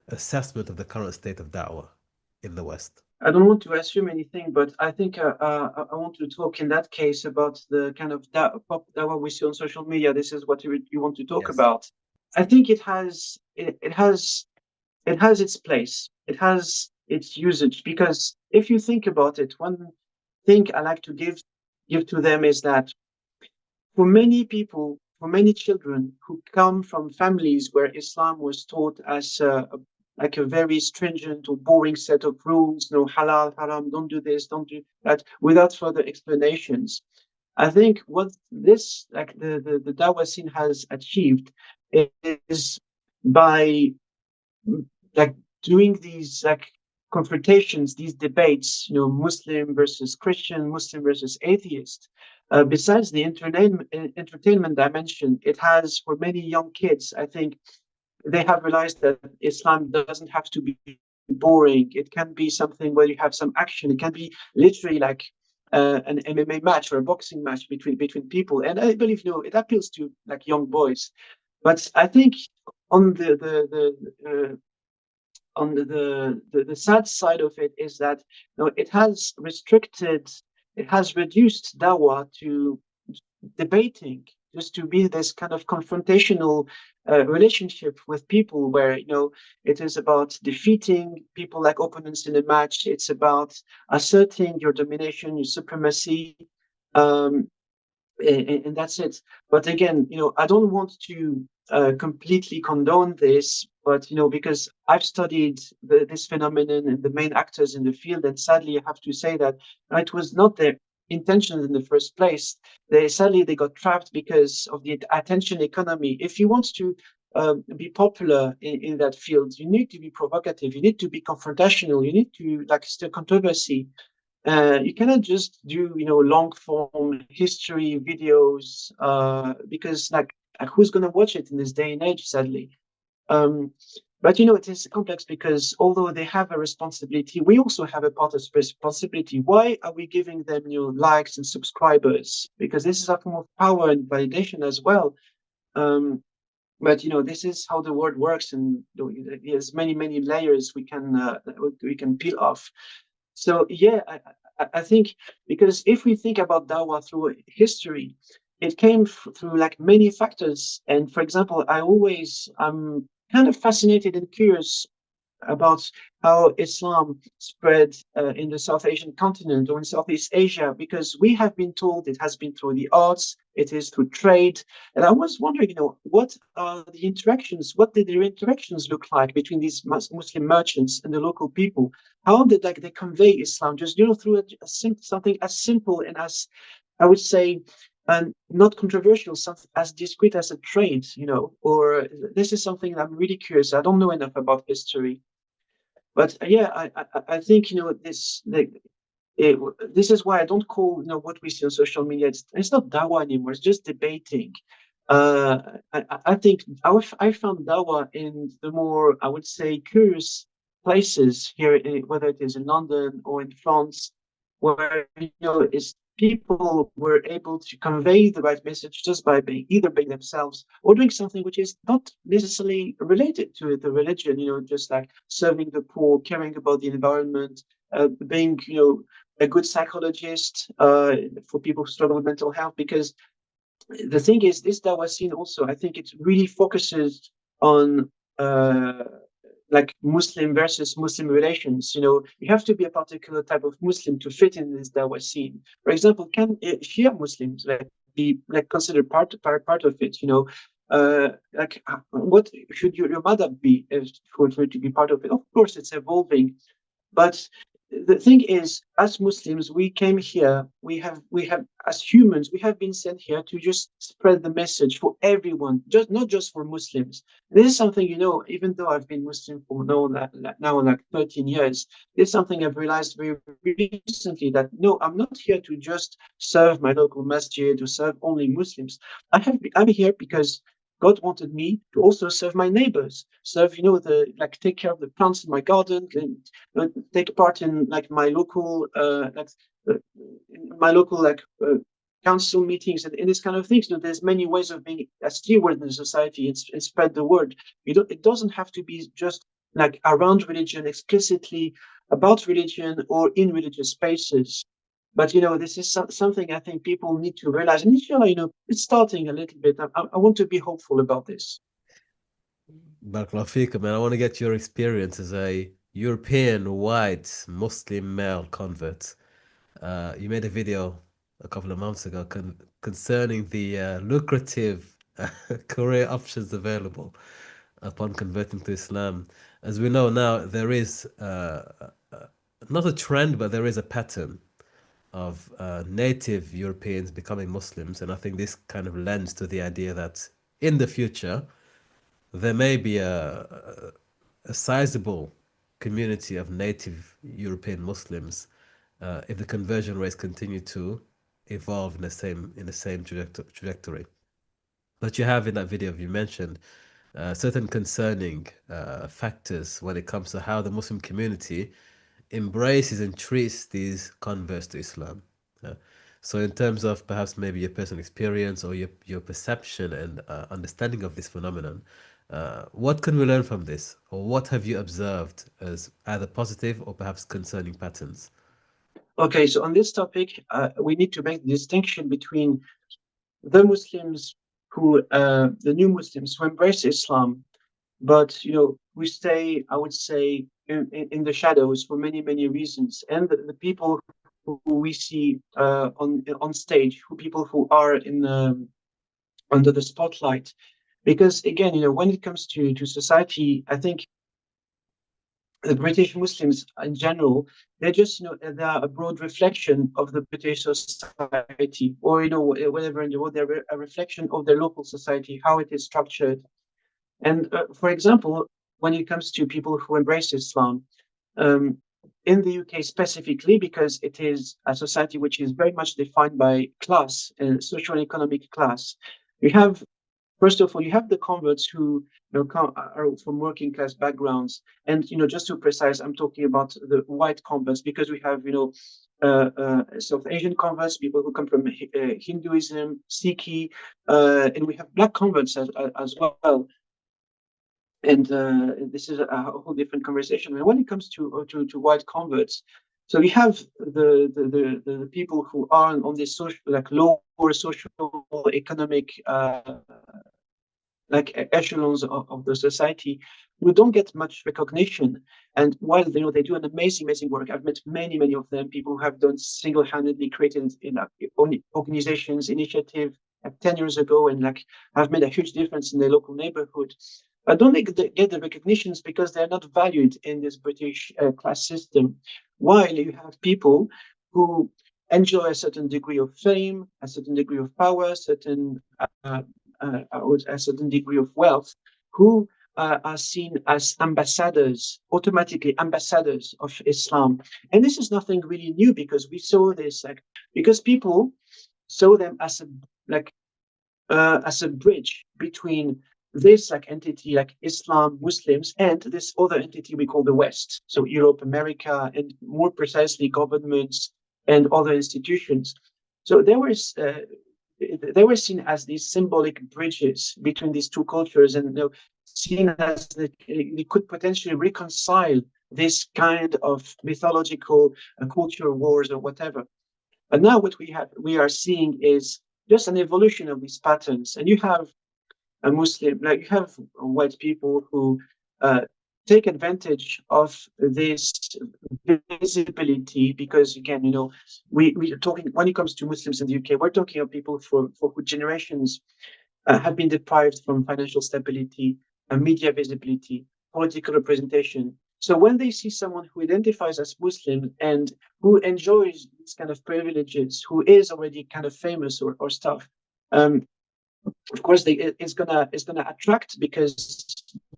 Speaker 2: assessment of the current state of Dawah in the West?
Speaker 1: I don't want to assume anything, but I think I want to talk in that case about the kind of pop Dawah we see on social media. This is what you want to talk
Speaker 2: Yes.
Speaker 1: about. I think it has its place. It has its usage, because if you think about it, one thing I like to give to them is that for many people, for many children who come from families where Islam was taught as like a very stringent or boring set of rules, no halal, haram, don't do this, don't do that, without further explanations. I think what this, like the Dawah scene has achieved is by like doing these like confrontations, these debates, Muslim versus Christian, Muslim versus atheist. Besides the entertainment dimension, it has for many young kids, I think they have realized that Islam doesn't have to be boring. It can be something where you have some action. It can be literally like an MMA match or a boxing match between people. And I believe it appeals to like young boys. But I think on the sad side of it is that it has reduced Dawa to debating, just to be this kind of confrontational relationship with people, where it is about defeating people like opponents in a match. It's about asserting your domination, your supremacy. Um, and that's it. But again, I don't want to completely condone this, but because I've studied this phenomenon and the main actors in the field, and sadly, I have to say that it was not their intention in the first place. Sadly they got trapped because of the attention economy. If you want to be popular in that field, you need to be provocative. You need to be confrontational. You need to stir controversy. You cannot just do long form history videos because who's going to watch it in this day and age, sadly. um, but it is complex because although they have a responsibility, we also have a part of responsibility. Why are we giving them likes and subscribers? Because this is a form of power and validation as well. But this is how the world works, and there's many layers we can peel off. So yeah, I think, because if we think about Dawa through history, it came through many factors. And for example, I'm kind of fascinated and curious about how Islam spread in the South Asian continent or in Southeast Asia, because we have been told it has been through the arts, it is through trade. And I was wondering, what are the interactions? What did their interactions look like between these Muslim merchants and the local people? How did they convey Islam? Just through something as simple and as, I would say, and not controversial, something as discrete as a trade, or this is something I'm really curious. I don't know enough about history. But yeah, I think this is why I don't call what we see on social media. It's not Dawa anymore. It's just debating. I think I found Dawa in the more, I would say, curious places here, whether it is in London or in France, where it's people were able to convey the right message just by either being themselves or doing something which is not necessarily related to the religion, just like serving the poor, caring about the environment, being, a good psychologist for people who struggle with mental health. Because the thing is, this Dawa scene also, I think it really focuses on Muslim versus Muslim relations. You have to be a particular type of Muslim to fit in this Dawa scene. For example, can Shia Muslims be considered part of it? What should your mother be for it to be part of it? Of course, it's evolving, but the thing is, as Muslims, we came here. We have as humans, we have been sent here to just spread the message for everyone, just not just for Muslims. This is something, even though I've been Muslim for now like 13 years, this is something I've realized very recently, that no, I'm not here to just serve my local masjid or serve only Muslims. I'm here because God wanted me to also serve my neighbors, serve, take care of the plants in my garden, and take part in like my local, council meetings and this kind of things. There's many ways of being a steward in society and spread the word. It doesn't have to be just like around religion, explicitly about religion or in religious spaces. But this is something I think people need to realize. And inshallah, it's starting a little bit. I want to be hopeful about this.
Speaker 2: Barakallahu feekum, man. I want to get your experience as a European white Muslim male convert. You made a video a couple of months ago concerning the lucrative career options available upon converting to Islam. As we know now, there is not a trend, but there is a pattern of native Europeans becoming Muslims. And I think this kind of lends to the idea that in the future, there may be a sizable community of native European Muslims if the conversion rates continue to evolve in the same trajectory. But you have in that video you mentioned certain concerning factors when it comes to how the Muslim community embraces and treats these converts to Islam. So in terms of perhaps maybe your personal experience or your perception and understanding of this phenomenon, what can we learn from this? Or what have you observed as either positive or perhaps concerning patterns?
Speaker 1: Okay, so on this topic, we need to make the distinction between the Muslims the new Muslims who embrace Islam, but we stay, I would say, in the shadows for many, many reasons, and the people who we see on stage, people who are under the spotlight. Because again, when it comes to society, I think the British Muslims in general, they're just, they're a broad reflection of the British society, or, whatever in the world, they're a reflection of their local society, how it is structured. And for example, when it comes to people who embrace Islam, in the UK specifically, because it is a society which is very much defined by class, social and economic class, you have, first of all, you have the converts who are from working class backgrounds, and just to precise, I'm talking about the white converts, because we have South Asian converts, people who come from Hinduism, Sikhi, and we have black converts as well. And this is a whole different conversation. And when it comes to white converts, so we have the people who are on this social, like lower social economic echelons of the society, who don't get much recognition. And while they do an amazing work, I've met many of them, people who have done single-handedly created organizations, initiative 10 years ago, and have made a huge difference in their local neighborhood. But don't they get the recognitions because they're not valued in this British class system? While you have people who enjoy a certain degree of fame, a certain degree of power, a certain degree of wealth, who are seen as automatically ambassadors of Islam. And this is nothing really new, because we saw this, because people saw them as a bridge between this entity like Islam, Muslims, and this other entity we call the West. So Europe, America, and more precisely governments and other institutions. So they were seen as these symbolic bridges between these two cultures, and seen as they could potentially reconcile this kind of mythological cultural wars or whatever. But now what we are seeing is just an evolution of these patterns. And you have a Muslim, you have white people who take advantage of this visibility, because again, we are talking, when it comes to Muslims in the UK, we're talking of people for who generations have been deprived from financial stability, media visibility, political representation. So when they see someone who identifies as Muslim and who enjoys these kind of privileges, who is already kind of famous or stuff, of course it's gonna attract, because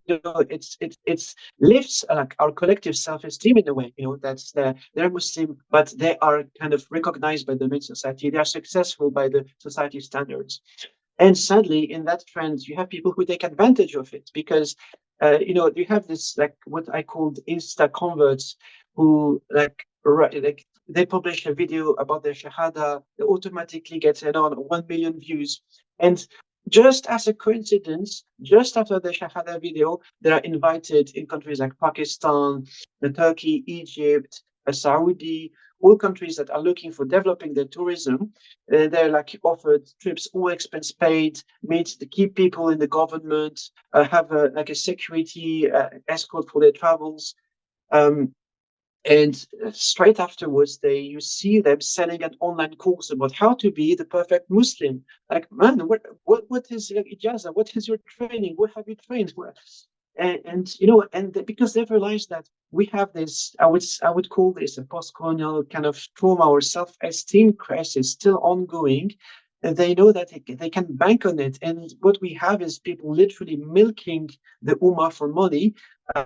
Speaker 1: it's lifts like our collective self-esteem in a way. That's they're Muslim, but they are kind of recognized by the main society. They are successful by the society standards. And sadly, in that trend, you have people who take advantage of it, because you have this, like, what I called Insta-Converts, who like they publish a video about their shahada, they automatically get on 1 million views. And just as a coincidence, just after the shahada video, they are invited in countries like Pakistan, Turkey, Egypt, Saudi, all countries that are looking for developing their tourism. They're like offered trips, all expense paid, meet the key people in the government, have like a security escort for their travels. Um, and straight afterwards, you see them selling an online course about how to be the perfect Muslim. Like, man, what is your ijaza? What is your training? What have you trained? And because they've realized that we have this, I would call this a post-colonial kind of trauma or self-esteem crisis still ongoing. And they know that they can bank on it. And what we have is people literally milking the ummah for money. Uh,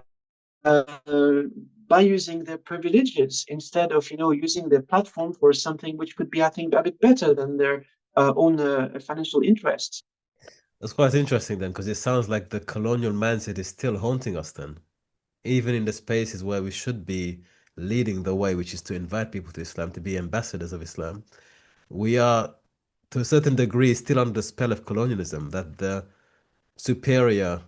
Speaker 1: by using their privileges instead of using their platform for something which could be, I think, a bit better than their own financial interests.
Speaker 2: That's quite interesting then, because it sounds like the colonial mindset is still haunting us then, even in the spaces where we should be leading the way, which is to invite people to Islam, to be ambassadors of Islam. We are, to a certain degree, still under the spell of colonialism, that the superior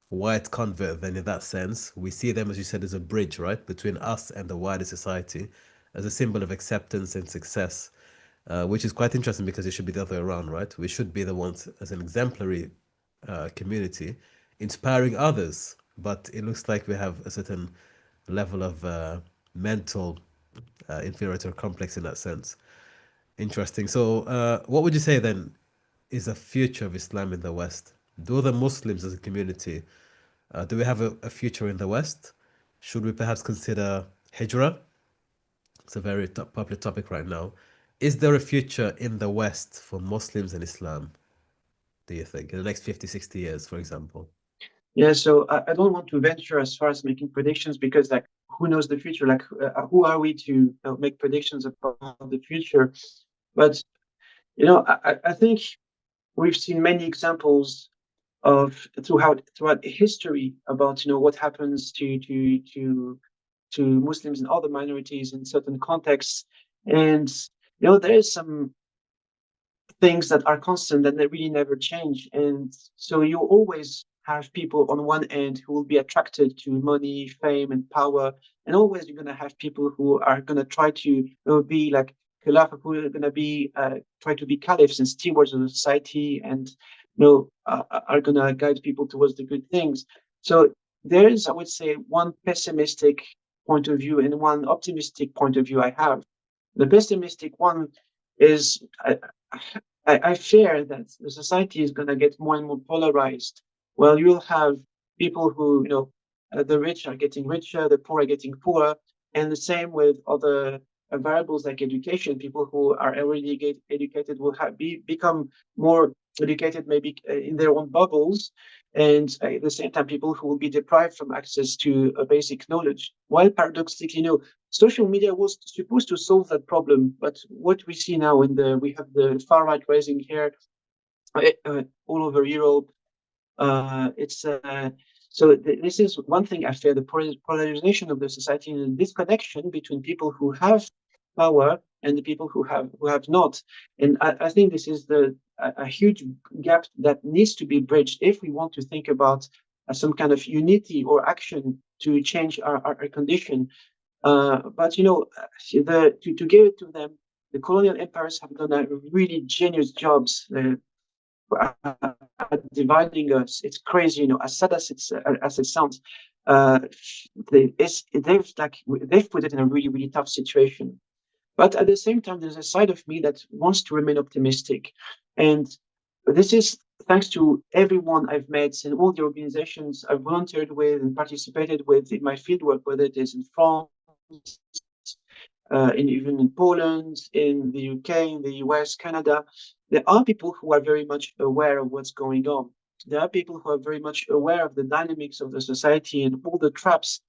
Speaker 2: white convert, then in that sense, we see them, as you said, as a bridge, right, between us and the wider society, as a symbol of acceptance and success, which is quite interesting because it should be the other way around, right? We should be the ones as an exemplary community, inspiring others. But it looks like we have a certain level of mental inferiority complex in that sense. Interesting. So, what would you say then is a future of Islam in the West? Do the Muslims as a community, do we have a future in the West? Should we perhaps consider hijrah? It's a very popular topic right now. Is there a future in the West for Muslims and Islam, do you think, in the next 50, 60 years, for example?
Speaker 1: Yeah, so I don't want to venture as far as making predictions, because, like, who knows the future? Like, who are we to make predictions about the future? But I think we've seen many examples of throughout history about what happens to Muslims and other minorities in certain contexts, and there is some things that are constant and they really never change. And so you always have people on one end who will be attracted to money, fame, and power, and always you're going to have people who are going to try to be like Khilafah, who are going to be try to be caliphs and stewards of the society, and are going to guide people towards the good things. So there is, I would say, one pessimistic point of view and one optimistic point of view I have. The pessimistic one is I fear that the society is going to get more and more polarized. Well, you'll have people who, the rich are getting richer, the poor are getting poorer, and the same with other variables like education. People who are already educated will become more educated, maybe in their own bubbles, and at the same time, people who will be deprived from access to basic knowledge. While paradoxically, social media was supposed to solve that problem, but what we see now we have the far right rising here all over Europe. It's so this is one thing I fear: the polarization of the society and the disconnection between people who have power and the people who have not. And I think this is a huge gap that needs to be bridged if we want to think about some kind of unity or action to change our condition. But to give it to them, the colonial empires have done a really genius jobs at dividing us. It's crazy, as sad as it sounds. They've put it in a really, really tough situation. But at the same time, there's a side of me that wants to remain optimistic, and this is thanks to everyone I've met and all the organizations I've volunteered with and participated with in my fieldwork, whether it is in France, even in Poland, in the UK, in the US, Canada, there are people who are very much aware of what's going on. There are people who are very much aware of the dynamics of the society and all the traps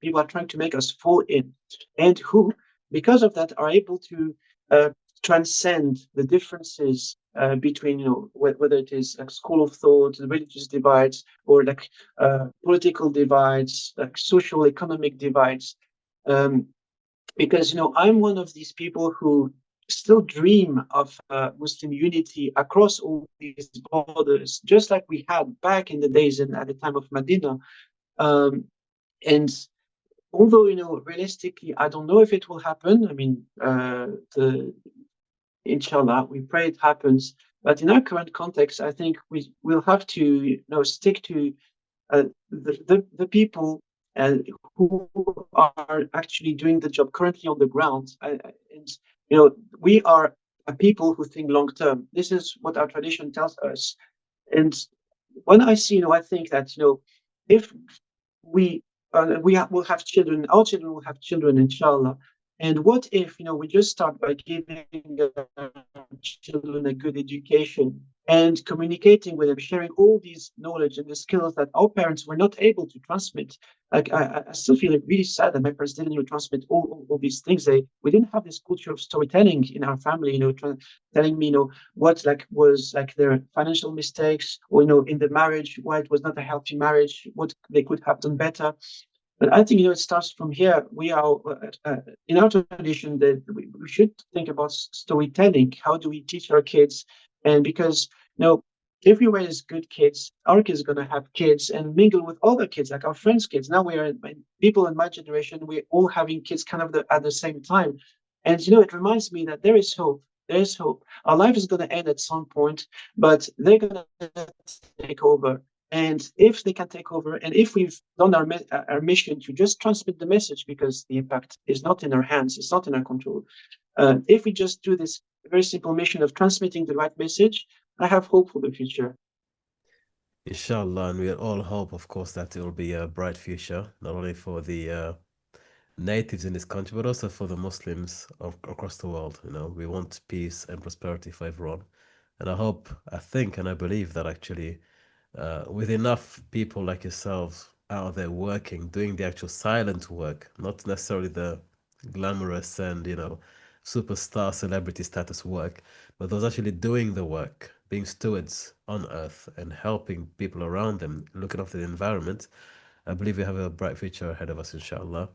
Speaker 1: people are trying to make us fall in, and who, because of that, are able to transcend the differences between, whether it is like school of thought, the religious divides, or like political divides, like social economic divides. Because I'm one of these people who still dream of Muslim unity across all these borders, just like we had back in the days and at the time of Medina. And although realistically, I don't know if it will happen. I mean, inshallah, we pray it happens. But in our current context, I think we will have to stick to the people who are actually doing the job currently on the ground. And we are a people who think long term. This is what our tradition tells us. And when I see, I think that if we will have children, our children will have children, inshallah. And what if we just start by giving children a good education and communicating with them, sharing all these knowledge and the skills that our parents were not able to transmit. Like I still feel like really sad that my parents didn't transmit all these things. We didn't have this culture of storytelling in our family, telling me, what was their financial mistakes, or in the marriage, why it was not a healthy marriage, what they could have done better. But I think it starts from here. We are in our tradition that we should think about storytelling. How do we teach our kids? And because if we raise good kids, our kids are going to have kids and mingle with other kids, like our friends' kids. Now we are people in my generation. We're all having kids kind of at the same time, and it reminds me that there is hope. There is hope. Our life is going to end at some point, but they're going to take over. And if they can take over, and if we've done our mission to just transmit the message, because the impact is not in our hands, it's not in our control. If we just do this very simple mission of transmitting the right message, I have hope for the future.
Speaker 2: Inshallah, and we all hope, of course, that it will be a bright future, not only for the natives in this country, but also for the Muslims across the world. We want peace and prosperity for everyone. And I think, and I believe that actually, with enough people like yourselves out there working, doing the actual silent work, not necessarily the glamorous and, superstar celebrity status work, but those actually doing the work, being stewards on earth and helping people around them, looking after the environment, I believe we have a bright future ahead of us, inshallah.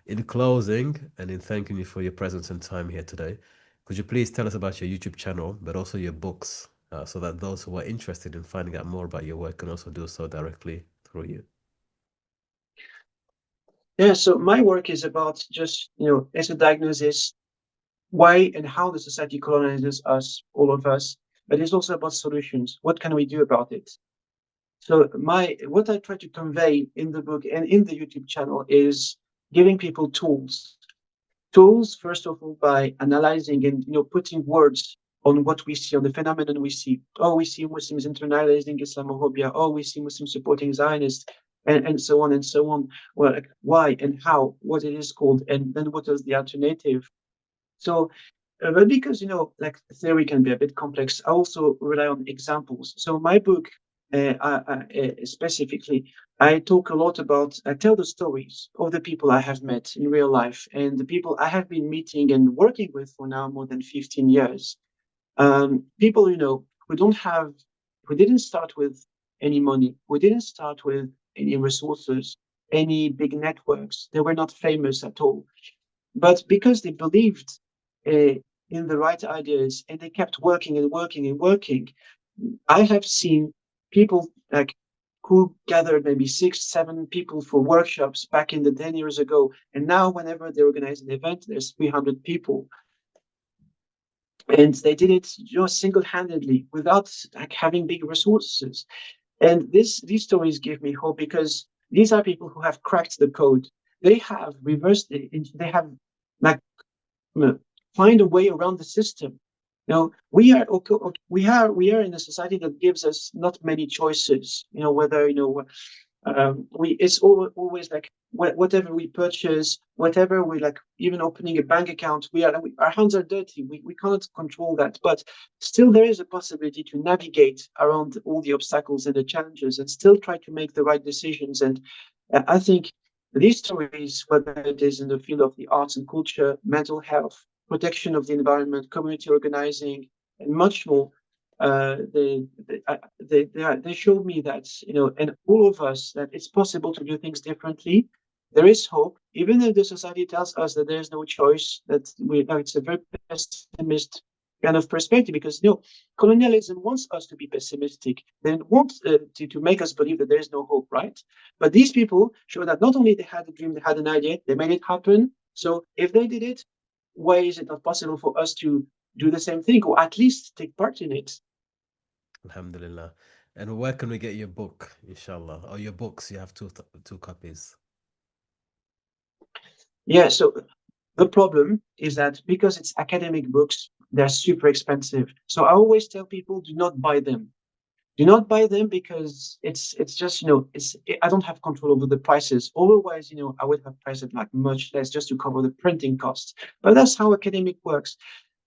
Speaker 2: In closing, and in thanking you for your presence and time here today, could you please tell us about your YouTube channel, but also your books, so that those who are interested in finding out more about your work can also do so directly through you?
Speaker 1: Yeah, so my work is about just, as a diagnosis, why and how the society colonizes us, all of us, but it's also about solutions. What can we do about it? So what I try to convey in the book and in the YouTube channel is giving people tools. Tools, first of all, by analyzing and putting words on what we see, on the phenomenon we see. Oh, we see Muslims internalizing Islamophobia. Oh, we see Muslims supporting Zionists, and so on and so on. Well, why and how, what it is called, and then what is the alternative. So, but because theory can be a bit complex, I also rely on examples. So my book, specifically, I talk a lot about. I tell the stories of the people I have met in real life and the people I have been meeting and working with for now more than 15 years. People who didn't start with any money, who didn't start with any resources, any big networks. They were not famous at all, but because they believed in the right ideas and they kept working and working and working, I have seen people who gathered maybe 6-7 people for workshops back in the 10 years ago, and now whenever they organize an event, there's 300 people, and they did it single-handedly without having big resources. And these stories give me hope, because these are people who have cracked the code. They have reversed it. They have find a way around the system. we are okay, we are in a society that gives us not many choices. Whether it's always like whatever we purchase, whatever we like, even opening a bank account, our hands are dirty. We cannot control that, but still there is a possibility to navigate around all the obstacles and the challenges and still try to make the right decisions. And I think these stories, whether it is in the field of the arts and culture, mental health, protection of the environment, community organizing, and much more, they showed me that, and all of us, that it's possible to do things differently. There is hope, even if the society tells us that there's no choice, that it's a very pessimist kind of perspective, because colonialism wants us to be pessimistic. They want to make us believe that there is no hope, right? But these people show that not only they had a dream, they had an idea, they made it happen. So if they did it, why is it not possible for us to do the same thing, or at least take part in it?
Speaker 2: Alhamdulillah. And where can we get your book, inshallah? Or your books? You have two copies.
Speaker 1: Yeah, so the problem is that because it's academic books, they're super expensive. So I always tell people, do not buy them. Do not buy them because it's just, I don't have control over the prices. Otherwise, I would have priced it like much less just to cover the printing costs. But that's how academic works.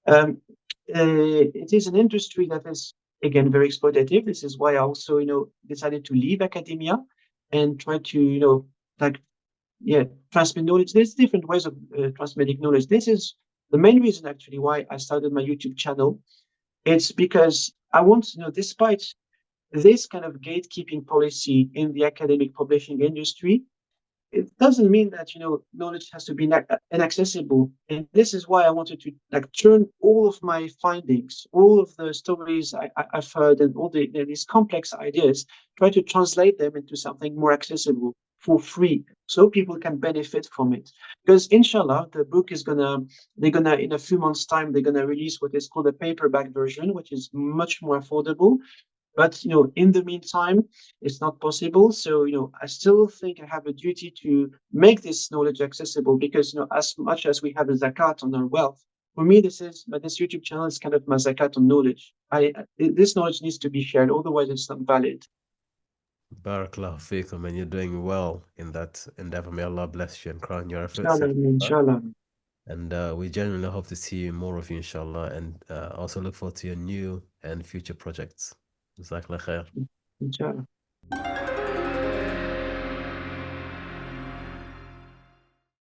Speaker 1: It is an industry that is, again, very exploitative. This is why I also, decided to leave academia and try to, transmit knowledge. There's different ways of transmitting knowledge. This is the main reason, actually, why I started my YouTube channel. It's because I want, despite this kind of gatekeeping policy in the academic publishing industry, it doesn't mean that knowledge has to be inaccessible. And this is why I wanted to turn all of my findings, all of the stories I've heard, and all these complex ideas, try to translate them into something more accessible for free, so people can benefit from it. Because inshallah, the book is they're gonna in a few months' time, they're gonna release what is called a paperback version, which is much more affordable. But in the meantime, it's not possible. So I still think I have a duty to make this knowledge accessible, because as much as we have a zakat on our wealth, for me this YouTube channel is kind of my zakat on knowledge. This knowledge needs to be shared, otherwise it's not valid.
Speaker 2: Barakallahu feekum, and you're doing well in that endeavor. May Allah bless you and crown your efforts.
Speaker 1: Inshallah, inshallah.
Speaker 2: And we genuinely hope to see more of you, inshallah, and also look forward to your new and future projects. Jazakallah khair.
Speaker 1: Inshallah.